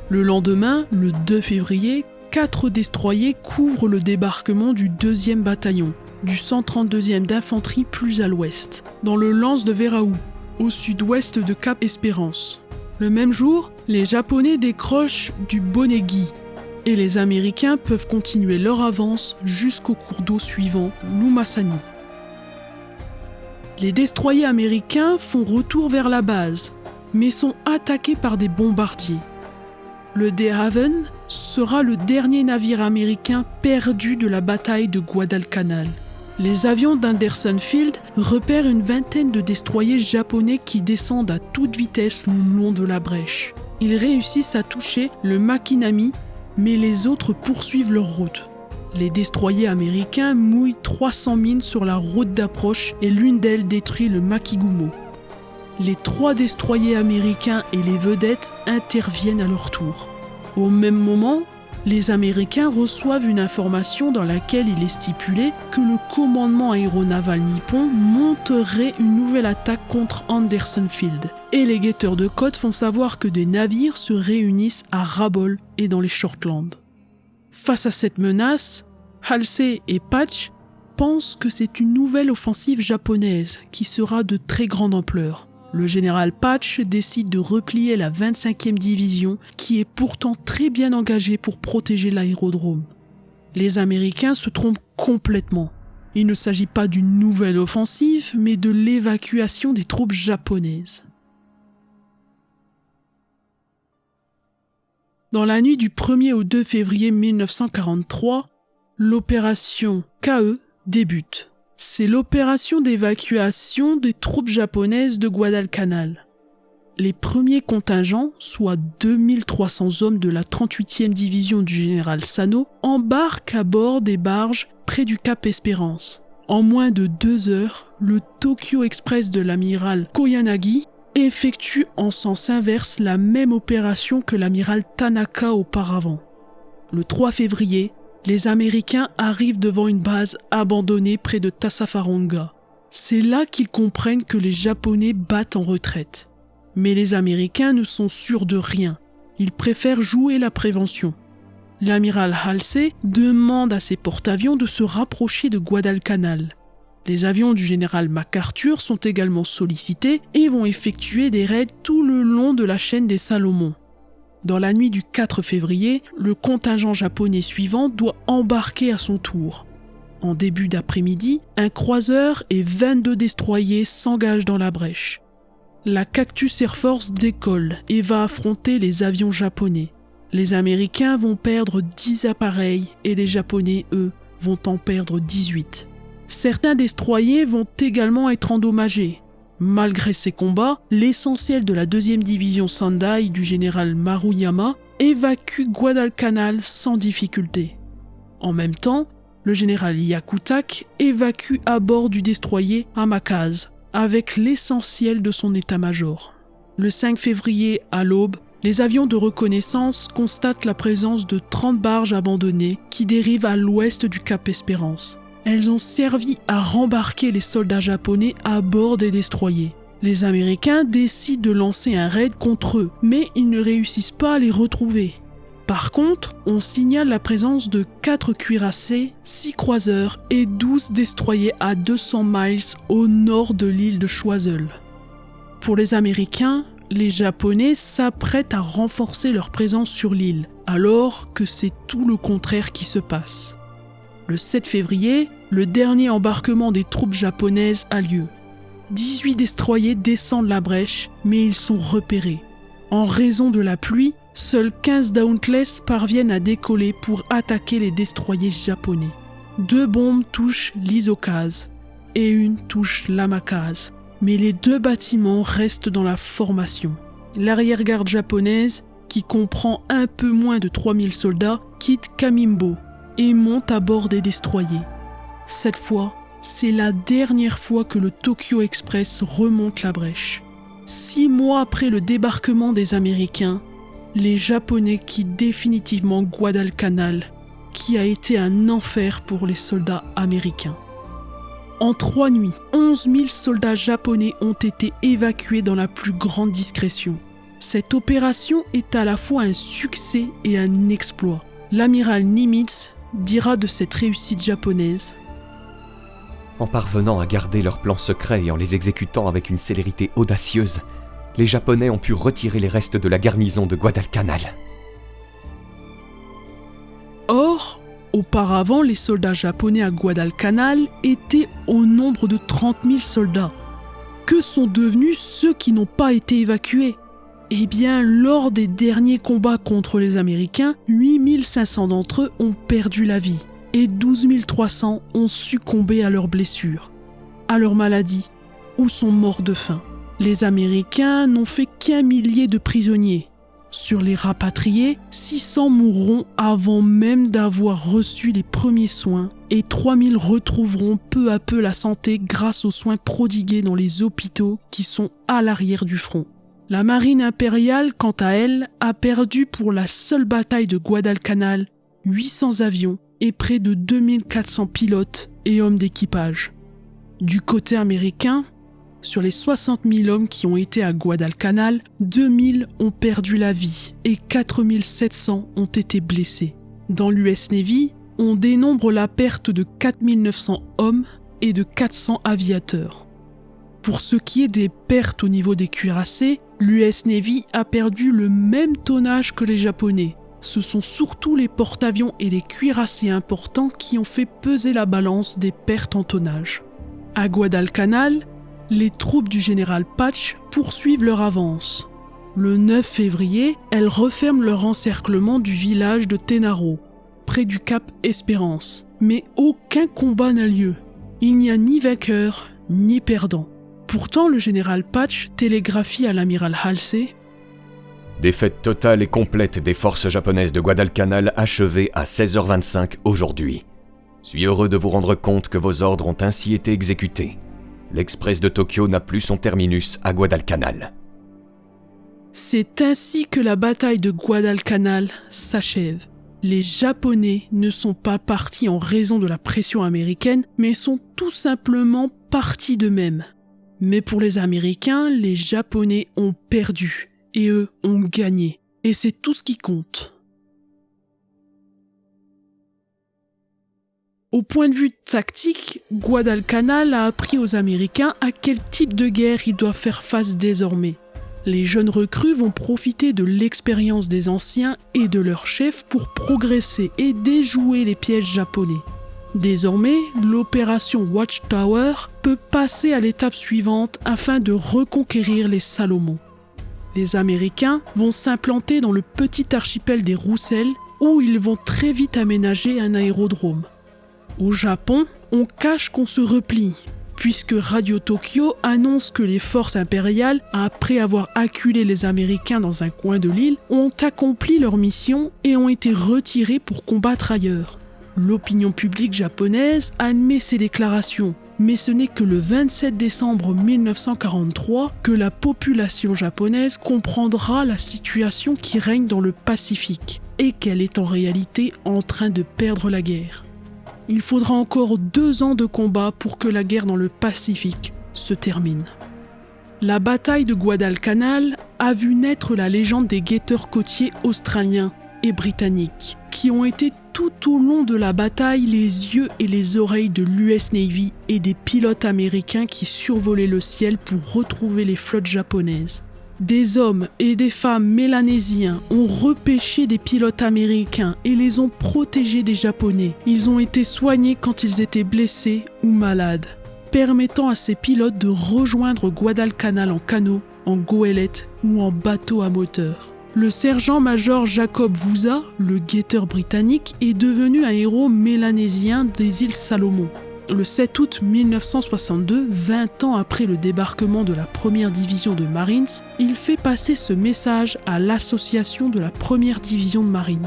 Le lendemain, le 2 février, 4 destroyers couvrent le débarquement du 2e bataillon, du 132e d'infanterie plus à l'ouest, dans le lance de Veraou, au sud-ouest de Cap Espérance. Le même jour, les Japonais décrochent du Bonegui et les Américains peuvent continuer leur avance jusqu'au cours d'eau suivant, l'Umasani. Les destroyers américains font retour vers la base, mais sont attaqués par des bombardiers. Le De Haven sera le dernier navire américain perdu de la bataille de Guadalcanal. Les avions d'Henderson Field repèrent une vingtaine de destroyers japonais qui descendent à toute vitesse le long de la brèche. Ils réussissent à toucher le Makinami, mais les autres poursuivent leur route. Les destroyers américains mouillent 300 mines sur la route d'approche et l'une d'elles détruit le Makigumo. Les 3 destroyers américains et les vedettes interviennent à leur tour. Au même moment, les Américains reçoivent une information dans laquelle il est stipulé que le commandement aéronaval nippon monterait une nouvelle attaque contre Henderson Field. Et les guetteurs de côte font savoir que des navires se réunissent à Rabaul et dans les Shortland. Face à cette menace, Halsey et Patch pensent que c'est une nouvelle offensive japonaise qui sera de très grande ampleur. Le général Patch décide de replier la 25e division qui est pourtant très bien engagée pour protéger l'aérodrome. Les Américains se trompent complètement. Il ne s'agit pas d'une nouvelle offensive, mais de l'évacuation des troupes japonaises. Dans la nuit du 1er au 2 février 1943, l'opération KE débute. C'est l'opération d'évacuation des troupes japonaises de Guadalcanal. Les premiers contingents, soit 2300 hommes de la 38e division du général Sano, embarquent à bord des barges près du cap Espérance. En moins de 2 heures, le Tokyo Express de l'amiral Koyanagi effectue en sens inverse la même opération que l'amiral Tanaka auparavant. Le 3 février, les Américains arrivent devant une base abandonnée près de Tassafaronga. C'est là qu'ils comprennent que les Japonais battent en retraite. Mais les Américains ne sont sûrs de rien. Ils préfèrent jouer la prévention. L'amiral Halsey demande à ses porte-avions de se rapprocher de Guadalcanal. Les avions du général MacArthur sont également sollicités et vont effectuer des raids tout le long de la chaîne des Salomon. Dans la nuit du 4 février, le contingent japonais suivant doit embarquer à son tour. En début d'après-midi, un croiseur et 22 destroyers s'engagent dans la brèche. La Cactus Air Force décolle et va affronter les avions japonais. Les Américains vont perdre 10 appareils et les Japonais, eux, vont en perdre 18. Certains destroyers vont également être endommagés. Malgré ces combats, l'essentiel de la 2e division Sendai du général Maruyama évacue Guadalcanal sans difficulté. En même temps, le général Yakutak évacue à bord du destroyer Amakaz, avec l'essentiel de son état-major. Le 5 février, à l'aube, les avions de reconnaissance constatent la présence de 30 barges abandonnées qui dérivent à l'ouest du cap Espérance. Elles ont servi à rembarquer les soldats japonais à bord des destroyers. Les Américains décident de lancer un raid contre eux, mais ils ne réussissent pas à les retrouver. Par contre, on signale la présence de 4 cuirassés, 6 croiseurs et 12 destroyers à 200 miles au nord de l'île de Choiseul. Pour les Américains, les Japonais s'apprêtent à renforcer leur présence sur l'île, alors que c'est tout le contraire qui se passe. Le 7 février, le dernier embarquement des troupes japonaises a lieu. 18 destroyers descendent la brèche, mais ils sont repérés. En raison de la pluie, seuls 15 Dauntless parviennent à décoller pour attaquer les destroyers japonais. 2 bombes touchent l'Isokaz et une touche l'Amakaz, mais les 2 bâtiments restent dans la formation. L'arrière-garde japonaise, qui comprend un peu moins de 3000 soldats, quitte Kamimbo et monte à bord des destroyers. Cette fois, c'est la dernière fois que le Tokyo Express remonte la brèche. 6 mois après le débarquement des Américains, les Japonais quittent définitivement Guadalcanal, qui a été un enfer pour les soldats américains. En 3 nuits, 11 000 soldats japonais ont été évacués dans la plus grande discrétion. Cette opération est à la fois un succès et un exploit. L'amiral Nimitz dira de cette réussite japonaise: En parvenant à garder leurs plans secrets et en les exécutant avec une célérité audacieuse, les Japonais ont pu retirer les restes de la garnison de Guadalcanal. Or, auparavant, les soldats japonais à Guadalcanal étaient au nombre de 30 000 soldats. Que sont devenus ceux qui n'ont pas été évacués ? Eh bien, lors des derniers combats contre les Américains, 8500 d'entre eux ont perdu la vie. et 12 300 ont succombé à leurs blessures, à leurs maladies ou sont morts de faim. Les Américains n'ont fait qu'1 millier de prisonniers. Sur les rapatriés, 600 mourront avant même d'avoir reçu les premiers soins et 3000 retrouveront peu à peu la santé grâce aux soins prodigués dans les hôpitaux qui sont à l'arrière du front. La marine impériale, quant à elle, a perdu pour la seule bataille de Guadalcanal 800 avions et près de 2400 pilotes et hommes d'équipage. Du côté américain, sur les 60 000 hommes qui ont été à Guadalcanal, 2000 ont perdu la vie et 4700 ont été blessés. Dans l'US Navy, on dénombre la perte de 4900 hommes et de 400 aviateurs. Pour ce qui est des pertes au niveau des cuirassés, l'US Navy a perdu le même tonnage que les Japonais. Ce sont surtout les porte-avions et les cuirassés importants qui ont fait peser la balance des pertes en tonnage. À Guadalcanal, les troupes du général Patch poursuivent leur avance. Le 9 février, elles referment leur encerclement du village de Tenaro, près du cap Espérance. Mais aucun combat n'a lieu. Il n'y a ni vainqueur, ni perdant. Pourtant, le général Patch télégraphie à l'amiral Halsey « Défaite totale et complète des forces japonaises de Guadalcanal achevée à 16h25 aujourd'hui. Suis heureux de vous rendre compte que vos ordres ont ainsi été exécutés. L'Express de Tokyo n'a plus son terminus à Guadalcanal. » C'est ainsi que la bataille de Guadalcanal s'achève. Les Japonais ne sont pas partis en raison de la pression américaine, mais sont tout simplement partis d'eux-mêmes. Mais pour les Américains, les Japonais ont perdu, et eux ont gagné. Et c'est tout ce qui compte. Au point de vue tactique, Guadalcanal a appris aux Américains à quel type de guerre ils doivent faire face désormais. Les jeunes recrues vont profiter de l'expérience des anciens et de leurs chefs pour progresser et déjouer les pièges japonais. Désormais, l'opération Watchtower peut passer à l'étape suivante afin de reconquérir les Salomon. Les Américains vont s'implanter dans le petit archipel des Roussel où ils vont très vite aménager un aérodrome. Au Japon, on cache qu'on se replie, puisque Radio Tokyo annonce que les forces impériales, après avoir acculé les Américains dans un coin de l'île, ont accompli leur mission et ont été retirés pour combattre ailleurs. L'opinion publique japonaise admet ces déclarations, mais ce n'est que le 27 décembre 1943 que la population japonaise comprendra la situation qui règne dans le Pacifique et qu'elle est en réalité en train de perdre la guerre. Il faudra encore 2 ans de combat pour que la guerre dans le Pacifique se termine. La bataille de Guadalcanal a vu naître la légende des guetteurs côtiers australiens et britanniques, qui ont été tout au long de la bataille les yeux et les oreilles de l'US Navy et des pilotes américains qui survolaient le ciel pour retrouver les flottes japonaises. Des hommes et des femmes mélanésiens ont repêché des pilotes américains et les ont protégés des Japonais. Ils ont été soignés quand ils étaient blessés ou malades, permettant à ces pilotes de rejoindre Guadalcanal en canot, en goélette ou en bateau à moteur. Le sergent-major Jacob Vouza, le guetteur britannique, est devenu un héros mélanésien des îles Salomon. Le 7 août 1962, 20 ans après le débarquement de la première division de Marines, il fait passer ce message à l'association de la première division de Marines.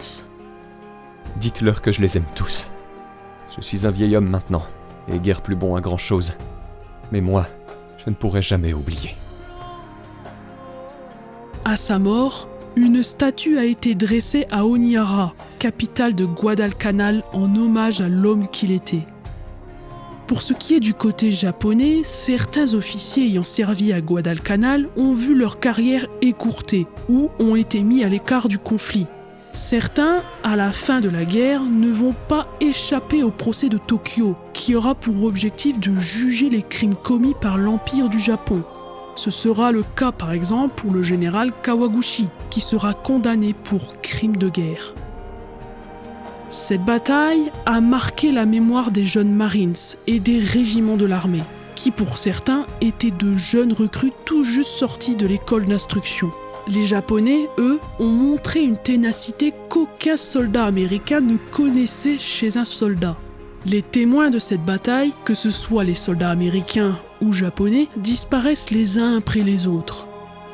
« Dites-leur que je les aime tous. Je suis un vieil homme maintenant, et guère plus bon à grand-chose. Mais moi, je ne pourrai jamais oublier. » À sa mort, une statue a été dressée à Honiara, capitale de Guadalcanal, en hommage à l'homme qu'il était. Pour ce qui est du côté japonais, certains officiers ayant servi à Guadalcanal ont vu leur carrière écourtée ou ont été mis à l'écart du conflit. Certains, à la fin de la guerre, ne vont pas échapper au procès de Tokyo, qui aura pour objectif de juger les crimes commis par l'Empire du Japon. Ce sera le cas par exemple pour le général Kawaguchi, qui sera condamné pour crime de guerre. Cette bataille a marqué la mémoire des jeunes Marines et des régiments de l'armée, qui pour certains étaient de jeunes recrues tout juste sortis de l'école d'instruction. Les Japonais, eux, ont montré une ténacité qu'aucun soldat américain ne connaissait chez un soldat. Les témoins de cette bataille, que ce soit les soldats américains ou japonais, disparaissent les uns après les autres.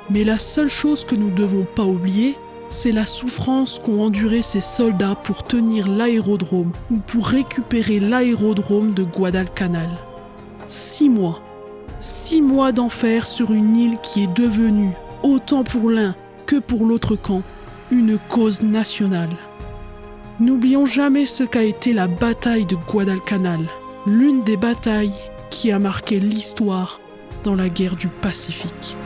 Mais la seule chose que nous ne devons pas oublier, c'est la souffrance qu'ont enduré ces soldats pour tenir l'aérodrome ou pour récupérer l'aérodrome de Guadalcanal. 6 mois. 6 mois d'enfer sur une île qui est devenue, autant pour l'un que pour l'autre camp, une cause nationale. N'oublions jamais ce qu'a été la bataille de Guadalcanal, l'une des batailles qui a marqué l'histoire dans la guerre du Pacifique.